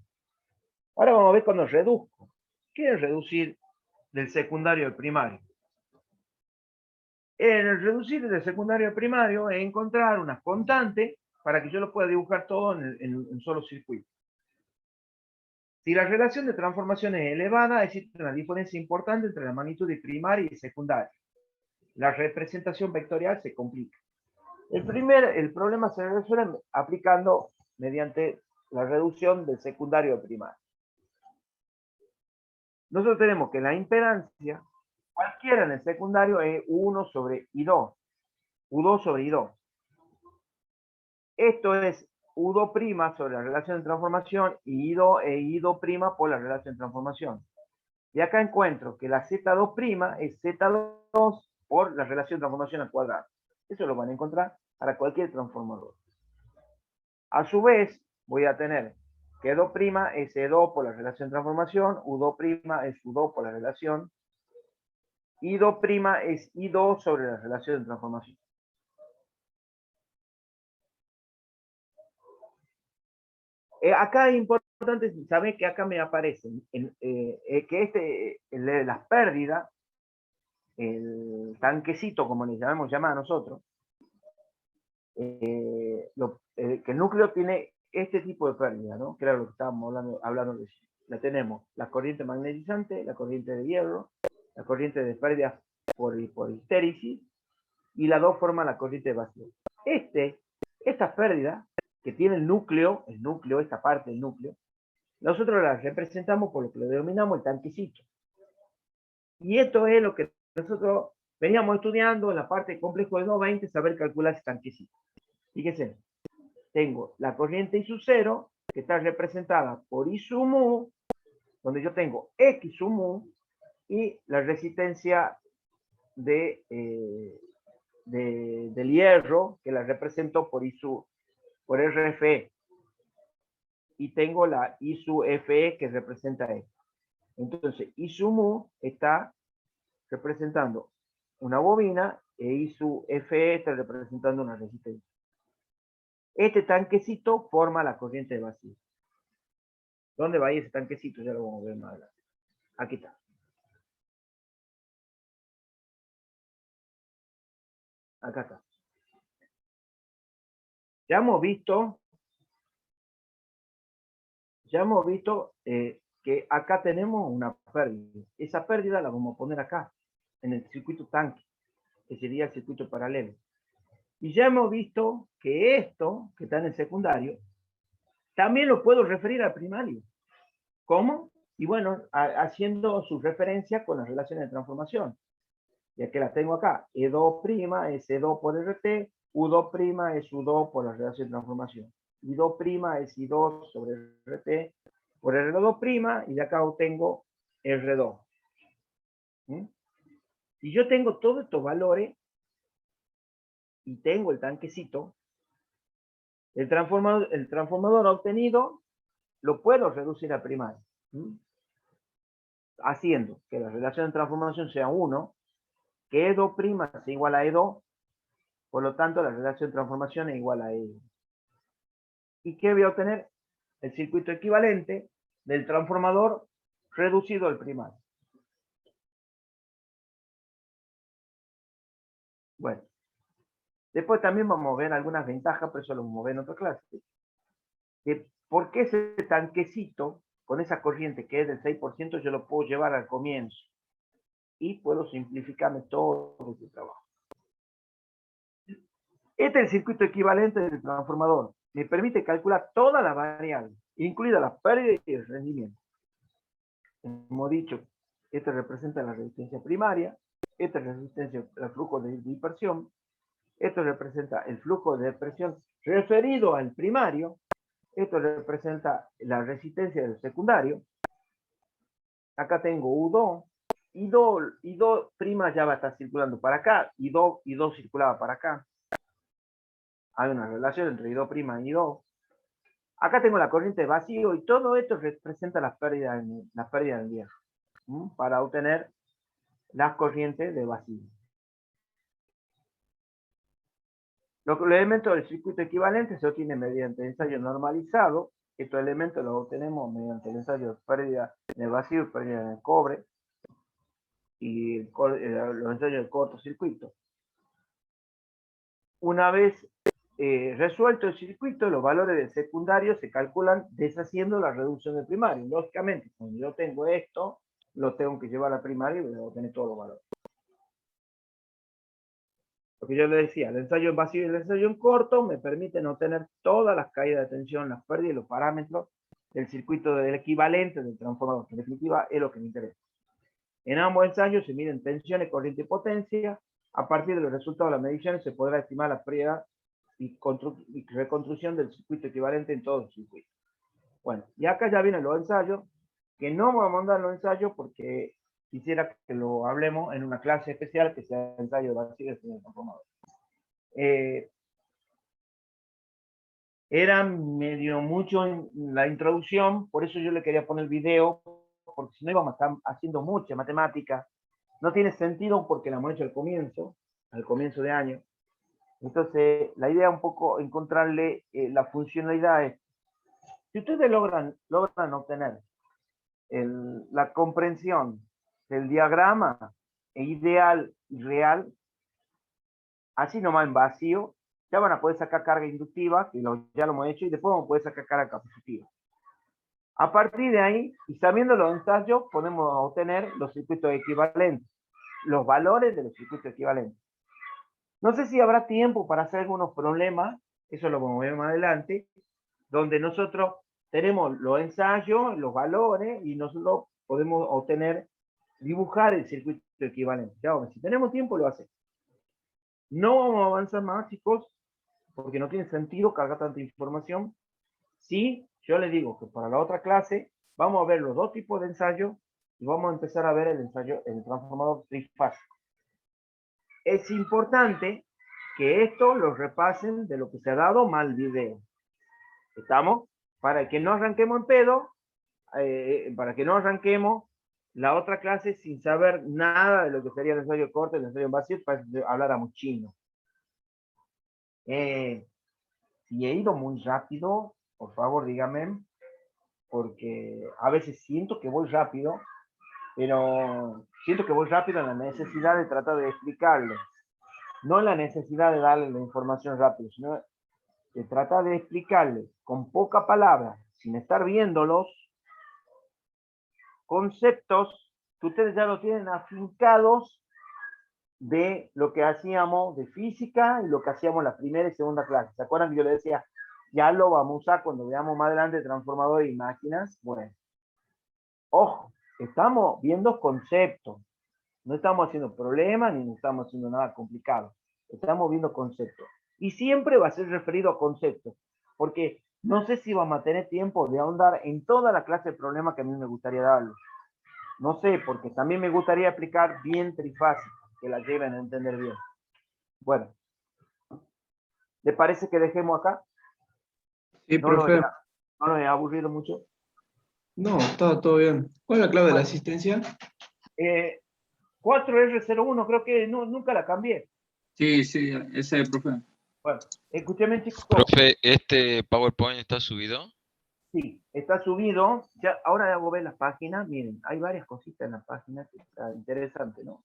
Ahora vamos a ver cuando reduzco. ¿Qué es reducir del secundario al primario? En el reducir del secundario al primario es encontrar una constante para que yo lo pueda dibujar todo en un solo circuito. Si la relación de transformación es elevada, existe una diferencia importante entre la magnitud de primaria y secundaria. La representación vectorial se complica. El problema se resuelve aplicando mediante la reducción del secundario al primario. Nosotros tenemos que la impedancia, cualquiera en el secundario, es 1 sobre I2. U2 sobre I2. Esto es U2' sobre la relación de transformación y I2 e I2' por la relación de transformación. Y acá encuentro que la Z2' es Z2 por la relación de transformación al cuadrado. Eso lo van a encontrar para cualquier transformador. A su vez, voy a tener que E2' es E2 por la relación de transformación, U2' es U2 por la relación, I2' es I2 sobre la relación de transformación. Acá es importante saber que acá me aparecen que las pérdidas, el tanquecito, como le llamamos llamar a nosotros, que el núcleo tiene este tipo de pérdida, ¿no? Que era lo que estábamos hablando de. La tenemos la corriente magnetizante, la corriente de hierro, la corriente de pérdida por histéresis, y las dos forman la corriente de vacío. Estas pérdidas que tiene el núcleo, esta parte del núcleo, nosotros las representamos por lo que lo denominamos el tanquecito. Y esto es lo que nosotros veníamos estudiando en la parte de complejo de 220, saber calcular ese tanquecito. Fíjense, tengo la corriente I sub 0, que está representada por I sub mu, donde yo tengo X sub mu, y la resistencia del hierro, que la represento por RFE. Y tengo la I sub FE, que representa esto. Entonces, I sub mu está representando una bobina, e I sub FE está representando una resistencia. Este tanquecito forma la corriente de vacío. ¿Dónde va a ir ese tanquecito? Ya lo vamos a ver más adelante. Aquí está. Acá está. Ya hemos visto que acá tenemos una pérdida. Esa pérdida la vamos a poner acá, en el circuito tanque, que sería el circuito paralelo. Y ya hemos visto que esto, que está en el secundario, también lo puedo referir al primario. ¿Cómo? Y bueno, haciendo su referencia con las relaciones de transformación. Ya que las tengo acá. E2' es E2 por RT, U2' es U2 por la relación de transformación. I2' es I2 sobre RT por R2', y de acá obtengo R2. Si yo tengo todos estos valores y tengo el tanquecito, el transformador obtenido lo puedo reducir a primario. haciendo que la relación de transformación sea 1, que E2' sea igual a E2, por lo tanto la relación de transformación es igual a E2. ¿Y qué voy a obtener? El circuito equivalente del transformador reducido al primario. Bueno, después también vamos a ver algunas ventajas, pero eso lo vamos a ver en otra clase. ¿Por qué ese tanquecito con esa corriente que es del 6% yo lo puedo llevar al comienzo? Y puedo simplificarme todo ese trabajo. Este es el circuito equivalente del transformador. Me permite calcular todas las variables, incluidas las pérdidas y el rendimiento. Como he dicho, este representa la resistencia primaria, esta es la resistencia, el flujo de dispersión, esto representa el flujo de presión referido al primario, esto representa la resistencia del secundario, acá tengo U2, I2' ya va a estar circulando para acá, I2 circulaba para acá, hay una relación entre I2' y I2, acá tengo la corriente de vacío y todo esto representa las pérdidas del hierro, para obtener las corrientes de vacío. Los elementos del circuito equivalente se obtienen mediante ensayo normalizado. Estos elementos los obtenemos mediante el ensayo de pérdida de vacío y pérdida de cobre. Y los ensayos de cortocircuito. Una vez resuelto el circuito, los valores del secundario se calculan deshaciendo la reducción del primario. Lógicamente, cuando yo tengo esto, lo tengo que llevar a primario y voy a obtener todos los valores. Lo que yo le decía, el ensayo en vacío y el ensayo en corto me permiten obtener todas las caídas de tensión, las pérdidas y los parámetros del circuito del equivalente del transformador, que en definitiva es lo que me interesa. En ambos ensayos se miden tensiones, corriente y potencia. A partir de los resultados de las mediciones se podrá estimar la pérdida y reconstrucción del circuito equivalente en todos los circuitos. Bueno, y acá ya vienen los ensayos, que no vamos a mandar los ensayos porque quisiera que lo hablemos en una clase especial que sea ensayo de vacío y transformador. Era medio mucho en la introducción, por eso yo le quería poner el video, porque si no íbamos a estar haciendo mucha matemática. No tiene sentido porque la hemos hecho al comienzo de año. Entonces, la idea es un poco encontrarle la funcionalidad. Si ustedes logran obtener la comprensión del diagrama ideal y real, así nomás en vacío, ya van a poder sacar carga inductiva, que ya lo hemos hecho, y después vamos a poder sacar carga capacitiva. A partir de ahí, y sabiendo los ensayos, podemos obtener los circuitos equivalentes, los valores de los circuitos equivalentes. No sé si habrá tiempo para hacer algunos problemas, eso lo vamos a ver más adelante, donde nosotros tenemos los ensayos, los valores, y nosotros podemos dibujar el circuito equivalente. Ya, si tenemos tiempo, lo hacemos. No vamos a avanzar más, chicos, porque no tiene sentido cargar tanta información. Sí, yo les digo que para la otra clase vamos a ver los dos tipos de ensayos y vamos a empezar a ver el transformador trifásico. Es importante que esto lo repasen de lo que se ha dado mal video. ¿Estamos? Para que no arranquemos en pedo, para que no arranquemos la otra clase sin saber nada de lo que sería el ensayo corto, el ensayo en vacío, para hablar a chino. Si he ido muy rápido, por favor díganme, porque a veces siento que voy rápido, pero siento que voy rápido en la necesidad de tratar de explicarles. No en la necesidad de darle la información rápido, sino de tratar de explicarles con poca palabra, sin estar viéndolos, conceptos que ustedes ya lo tienen afincados de lo que hacíamos de física y lo que hacíamos en la primera y segunda clase. ¿Se acuerdan que yo les decía, ya lo vamos a usar cuando veamos más adelante transformadores y máquinas? Bueno, ojo, estamos viendo conceptos. No estamos haciendo problemas ni estamos haciendo nada complicado. Estamos viendo conceptos. Y siempre va a ser referido a conceptos. Porque no sé si vamos a tener tiempo de ahondar en toda la clase de problemas que a mí me gustaría darles. No sé, porque también me gustaría explicar bien trifásico, que la lleven a entender bien. Bueno, ¿le parece que dejemos acá? Sí, No profe. lo he aburrido mucho. No, está todo bien. ¿Cuál es la clave de la Bueno. asistencia? 4R01, creo que nunca la cambié. Sí, sí, ese, profe. Bueno, escúchame, chicos. Profe, ¿este PowerPoint está subido? Sí, está subido. Ya, ahora hago ver las páginas. Miren, hay varias cositas en la página que está interesante, ¿no?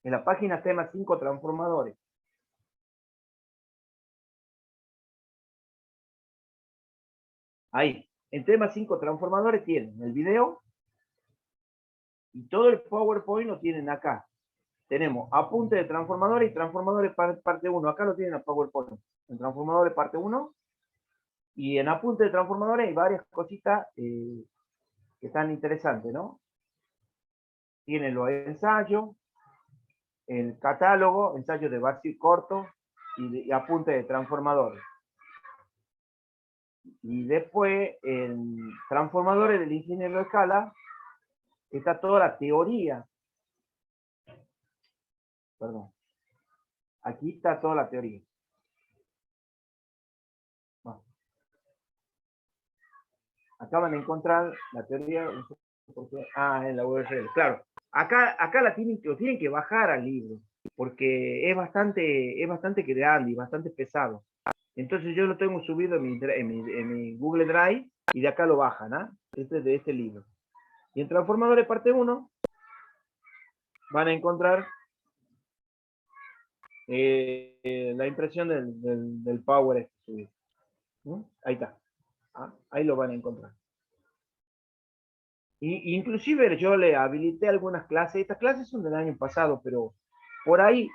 En la página tema 5 transformadores. Ahí, en tema 5 transformadores tienen el video y todo el PowerPoint lo tienen acá. Tenemos apunte de transformadores y transformadores parte 1. Acá lo tienen el PowerPoint. En transformadores parte 1. Y en apunte de transformadores hay varias cositas que están interesantes, ¿no? Tienen los ensayos, el catálogo, ensayos de vacío corto y apunte de transformadores. Y después, en transformadores del ingeniero de escala, está toda la teoría. Perdón. Aquí está toda la teoría. Bueno. Acá van a encontrar la teoría. En la URL. Claro. Acá lo tienen que bajar al libro, porque es bastante grande y bastante pesado. Entonces yo lo tengo subido en mi Google Drive y de acá lo bajan, ¿ah? De este libro. Y en Transformadores parte 1 van a encontrar la impresión del Power subido. ¿No? Ahí está. Ahí lo van a encontrar. Inclusive yo le habilité algunas clases. Estas clases son del año pasado, pero por ahí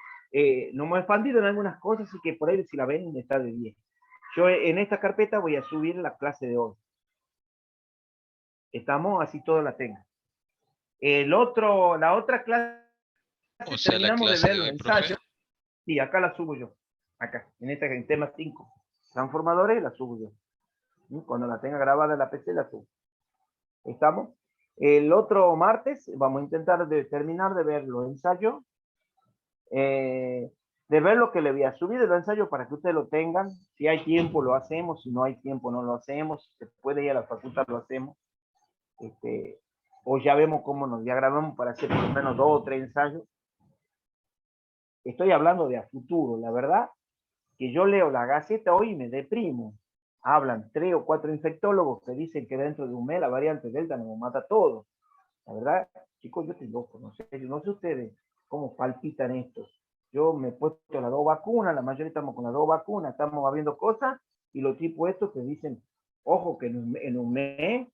nos hemos expandido en algunas cosas, así que por ahí si la ven está de 10. Yo en esta carpeta voy a subir la clase de hoy. Estamos, así todo la tengan. La otra clase, O sea, la terminamos de clase ver de los hoy, profe. ensayos. Sí, acá la subo yo. Acá, en tema 5. Transformadores la subo yo. Cuando la tenga grabada en la PC la subo. ¿Estamos? El otro martes vamos a intentar terminar de ver los ensayos. De ver lo que le voy a subir de los ensayos para que ustedes lo tengan. Si hay tiempo lo hacemos, si no hay tiempo no lo hacemos. Si se puede ir a la facultad lo hacemos. O ya vemos cómo nos diagramamos para hacer por lo menos 2 o 3 ensayos. Estoy hablando de a futuro, la verdad que yo leo la Gaceta hoy y me deprimo. Hablan 3 o 4 infectólogos que dicen que dentro de un mes la variante Delta nos mata a todos. La verdad, chicos, yo estoy loco, no sé ustedes cómo palpitan esto. Yo me he puesto las 2 vacunas, la mayoría estamos con las 2 vacunas, estamos viendo cosas, y los tipos estos que dicen, ojo, que en un mes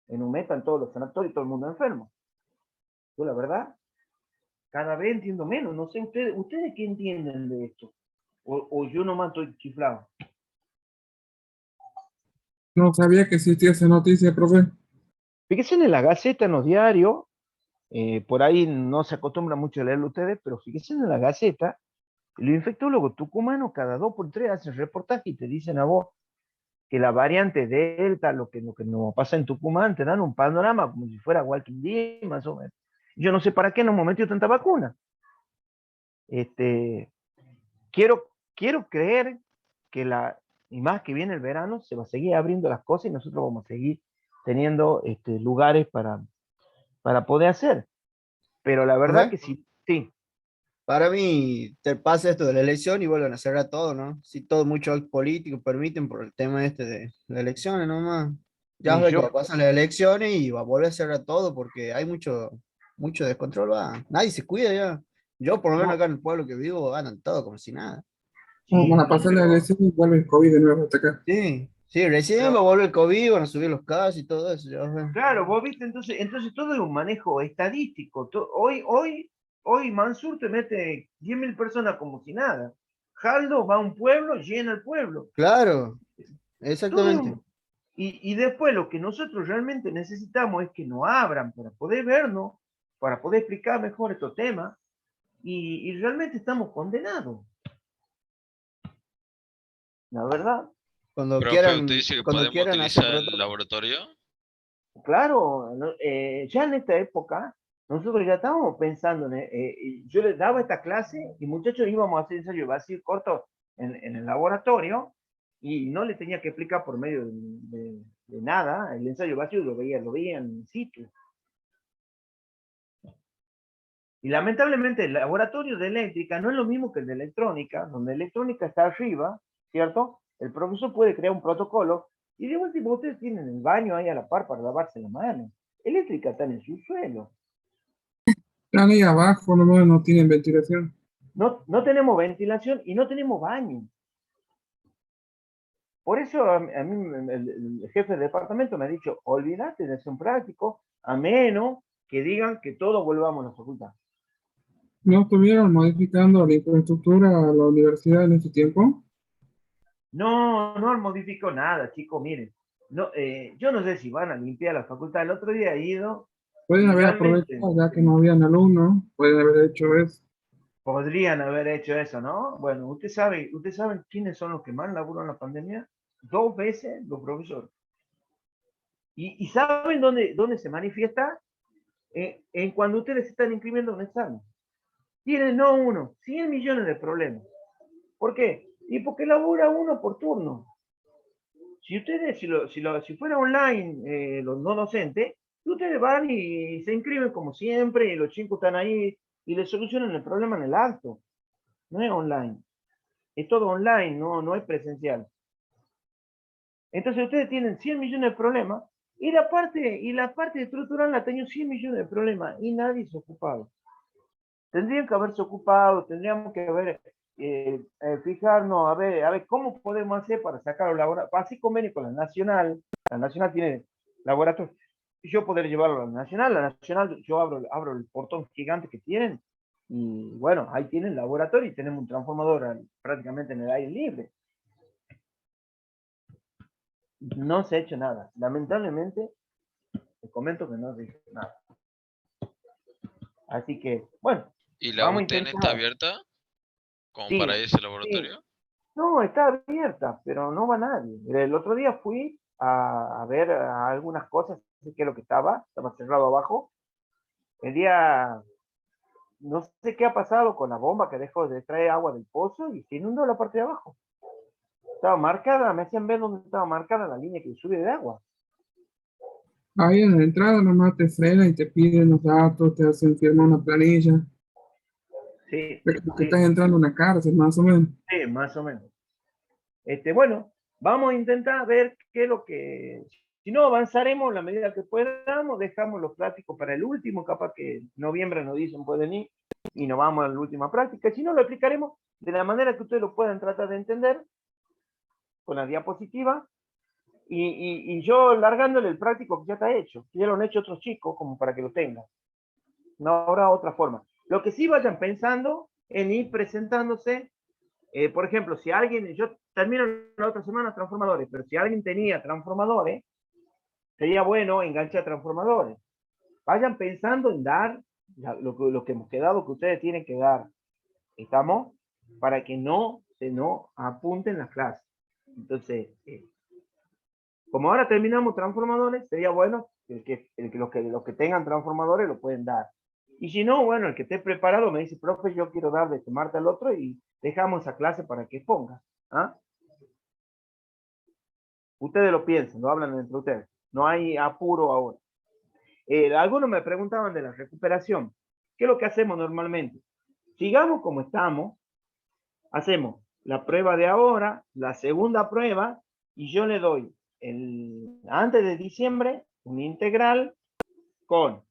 están todos los sanatorios y todo el mundo enfermo. Yo la verdad, cada vez entiendo menos, no sé, ¿ustedes qué entienden de esto? O yo nomás estoy chiflado. No sabía que existía esa noticia, profe. Fíjense en la Gaceta, en los diarios, por ahí no se acostumbra mucho a leerlo ustedes, pero fíjense en la Gaceta, los infectólogos tucumanos cada 2 por 3 hacen reportaje y te dicen a vos que la variante Delta, lo que nos pasa en Tucumán, te dan un panorama como si fuera Walking Dead, más o menos. Yo no sé para qué nos hemos metido tanta vacuna. Quiero creer que y más que viene el verano, se va a seguir abriendo las cosas y nosotros vamos a seguir teniendo lugares para poder hacer. Pero la verdad que sí. Para mí, te pasa esto de la elección y vuelven a cerrar todo, ¿no? Si todo mucho acto político permiten por el tema este de las elecciones nomás. Ya Y ves que yo, pasan las elecciones y va a volver a cerrar todo porque hay mucho descontrol, va. Nadie se cuida ya. Yo, por lo menos no, acá en el pueblo que vivo, andan todo como si nada. Van sí, a pasar la pero elección y vuelve el COVID de nuevo hasta acá. Sí, sí, recién va a volver el COVID, van a subir los casos y todo eso. Ya ves. claro, vos viste, entonces todo es un manejo estadístico. Hoy Mansur te mete 10.000 personas como si nada. Jaldo va a un pueblo, llena el pueblo. Claro, Todo es exactamente. y después lo que nosotros realmente necesitamos es que nos abran para poder vernos, para poder explicar mejor estos temas, y realmente estamos condenados. La verdad, Profe, ¿usted dice que Cuando podemos quieran hacer utilizar el protocolo. laboratorio? claro, ya en esta época, nosotros ya estábamos pensando, yo les daba esta clase y muchachos íbamos a hacer ensayo vacío corto en el laboratorio, y no le tenía que explicar por medio de nada. El ensayo básico lo veían en sitio. Y lamentablemente el laboratorio de eléctrica no es lo mismo que el de electrónica, donde electrónica está arriba, ¿cierto? El profesor puede crear un protocolo y de último ustedes tienen el baño ahí a la par para lavarse la mano. Eléctrica está en el subsuelo. Están ahí abajo, nomás no tienen ventilación. No tenemos ventilación y no tenemos baño. Por eso a mí el jefe de departamento me ha dicho, olvídate de hacer un práctico, a menos que digan que todos volvamos a la facultad. ¿No estuvieron modificando la infraestructura a la universidad en este tiempo? No modificó nada, chicos, miren. No, yo no sé si van a limpiar la facultad. El otro día he ido Pueden y haber realmente aprovechado ya que no habían alumnos, pueden haber hecho eso. podrían haber hecho eso, ¿no? Bueno, ustedes saben quiénes son los que más laburan en la pandemia. 2 veces los profesores. ¿Y saben dónde se manifiesta? En cuando ustedes están inscribiendo un examen. Tienen no uno, 100 millones de problemas. ¿Por qué? Y porque labura uno por turno. Si ustedes, si fuera online, los no docentes, ustedes van y se inscriben como siempre, y los chicos están ahí y les solucionan el problema en el acto. No es online. Es todo online, no es presencial. Entonces ustedes tienen 100 millones de problemas y la parte estructural la tenía 100 millones de problemas y nadie se ocupaba. Tendrían que haberse ocupado, tendríamos que haber, fijarnos, a ver cómo podemos hacer para sacar los laboratorios, así convenio con la Nacional tiene laboratorios, y yo poder llevarlo a la Nacional yo abro el portón gigante que tienen, y bueno, ahí tienen laboratorio y tenemos un transformador prácticamente en el aire libre. No se ha hecho nada, lamentablemente, les comento que no se hizo nada. Así que, bueno, ¿Y la vamos a UTN está intentar. abierta como Sí, para ese sí. laboratorio? No, está abierta, pero no va nadie. El otro día fui a ver algunas cosas, qué es lo que estaba cerrado abajo. El día, no sé qué ha pasado con la bomba que dejó de traer agua del pozo y se inundó la parte de abajo. Estaba marcada, me hacían ver dónde estaba marcada la línea que sube de agua. Ahí en la entrada nomás te frenan y te piden los datos, te hacen firmar una planilla. Sí, Es como que sí, estás entrando a una cárcel, más o menos. sí, más o menos. Bueno, vamos a intentar ver qué es lo que, si no avanzaremos en la medida que podamos, dejamos los prácticos para el último, capaz que en noviembre nos dicen pueden ir y nos vamos a la última práctica, si no lo explicaremos de la manera que ustedes lo puedan tratar de entender, con la diapositiva, y yo largándole el práctico que ya está hecho, que ya lo han hecho otros chicos, como para que lo tengan. No habrá otra forma. Lo que sí vayan pensando en ir presentándose. Por ejemplo, si alguien, yo termino la otra semana transformadores, pero si alguien tenía transformadores, sería bueno enganchar transformadores. Vayan pensando en dar lo que hemos quedado, que ustedes tienen que dar. ¿Estamos? Para que no se nos apunten las clases. Entonces, como ahora terminamos transformadores, sería bueno que los que tengan transformadores lo pueden dar. Y si no, bueno, el que esté preparado me dice, profe, yo quiero dar de este martes al otro y dejamos esa clase para que ponga. ¿Ah? Ustedes lo piensan, lo hablan entre ustedes. No hay apuro ahora. Algunos me preguntaban de la recuperación. ¿Qué es lo que hacemos normalmente? Sigamos como estamos, hacemos la prueba de ahora, la segunda prueba, y yo le doy antes de diciembre un integral con,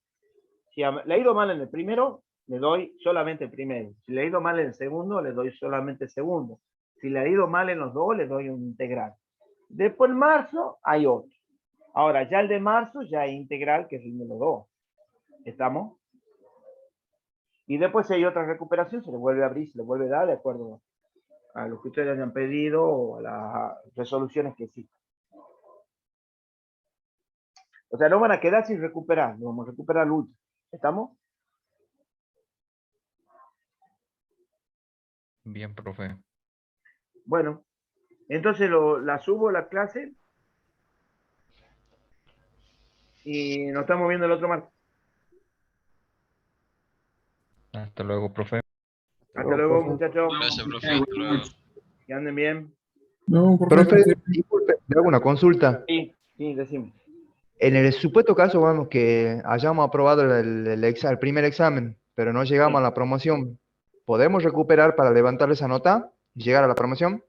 si le ha ido mal en el primero, le doy solamente el primero. Si le ha ido mal en el segundo, le doy solamente el segundo. Si le ha ido mal en los dos, le doy un integral. Después en marzo hay otro. Ahora, ya el de marzo ya es integral, que es el número 2. ¿Estamos? Y después si hay otra recuperación, se le vuelve a abrir, se le vuelve a dar de acuerdo a lo que ustedes hayan pedido o a las resoluciones que existen. O sea, no van a quedar sin recuperar, no vamos a recuperar el último. ¿Estamos? Bien, profe. Bueno, entonces la subo a la clase y nos estamos viendo el otro martes. Hasta luego, profe. Hasta luego, profe. muchachos. Gracias, profe. Hasta luego. Que anden bien. No, Profe, perfecto. Sí. disculpe, le hago una consulta. Sí, sí, decime. En el supuesto caso, vamos, que hayamos aprobado el primer examen, pero no llegamos Sí. a la promoción, ¿podemos recuperar para levantar esa nota y llegar a la promoción?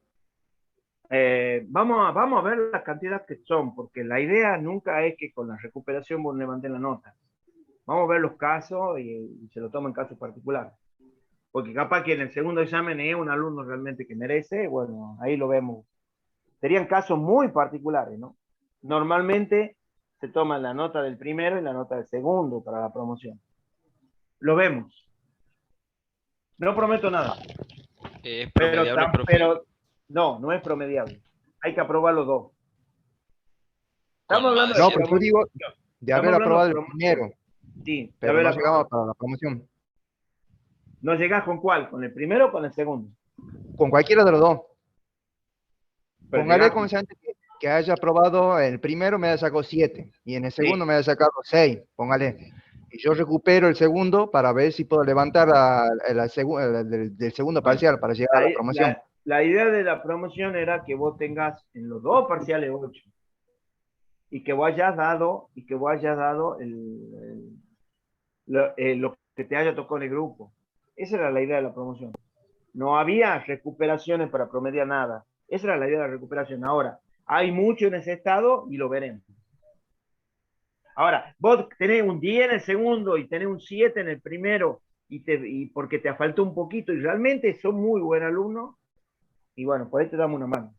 Vamos a ver la cantidad que son, porque la idea nunca es que con la recuperación vos levanten la nota. Vamos a ver los casos y se lo toma en casos particulares. Porque capaz que en el segundo examen es un alumno realmente que merece, bueno, ahí lo vemos. Serían casos muy particulares, ¿no? Normalmente se toma la nota del primero y la nota del segundo para la promoción. Lo vemos. No prometo nada. ¿Es Pero, promediable, profe? pero no, no es promediable. Hay que aprobar los dos. Con Estamos hablando más de No, de pero yo digo de estamos haber hablando aprobado de el promoción. primero, Sí, de pero haber no aprobado. llegamos para la promoción. ¿No llegás con cuál? ¿Con el primero o con el segundo? Con cualquiera de los dos. Pero Póngale llegás como con... si antes que haya aprobado el primero me haya sacado 7 y en el segundo Sí. me haya sacado 6, póngale. Y yo recupero el segundo para ver si puedo levantar del segundo Bueno, parcial para llegar a la promoción. la idea de la promoción era que vos tengas en los dos parciales 8 y que vos hayas dado, lo que te haya tocado en el grupo. Esa era la idea de la promoción. No había recuperaciones para promediar nada. Esa era la idea de la recuperación. Ahora, hay mucho en ese estado y lo veremos. Ahora, vos tenés un 10 en el segundo y tenés un 7 en el primero y porque te faltó un poquito y realmente son muy buen alumnos y bueno, por ahí te damos una mano.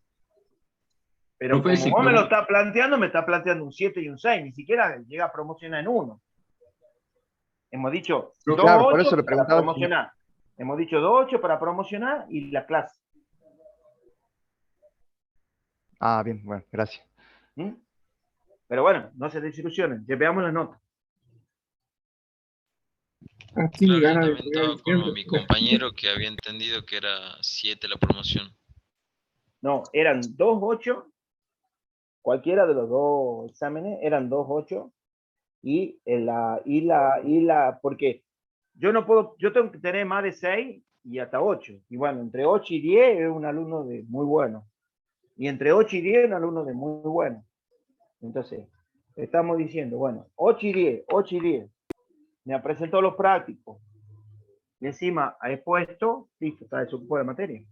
Pero Profe, como si vos me lo pregunta, estás planteando, me estás planteando un 7 y un 6, ni siquiera llega a promocionar en uno. Hemos dicho Profe, 2 Claro, por 8 eso le para preguntaba si... promocionar. Hemos dicho 2 8 para promocionar y la clase. Ah, bien, bueno, gracias. ¿Mm? Pero bueno, no se desilusionen, veamos las notas. Aquí mi Claro, yo gana de también pegar estaba como siempre. mi compañero que había entendido que era 7 la promoción. No, eran 2 8, cualquiera de los dos exámenes eran 2 8 porque yo no puedo, yo tengo que tener más de 6 y hasta 8. Y bueno, entre 8 y 10 es un alumno de muy bueno. Y entre 8 y 10 es un alumno de muy bueno. Entonces, estamos diciendo, bueno, 8 y 10, 8 y 10. Me presentó los prácticos. Y encima he puesto, listo, está desocupado de materia.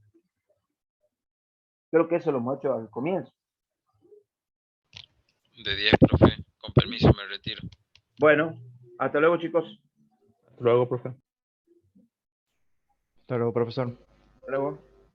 Creo que eso lo hemos hecho al comienzo. De 10, profe. Con permiso, me retiro. Bueno, hasta luego, chicos. Luego, profe. Hasta luego, profesor. Hasta luego.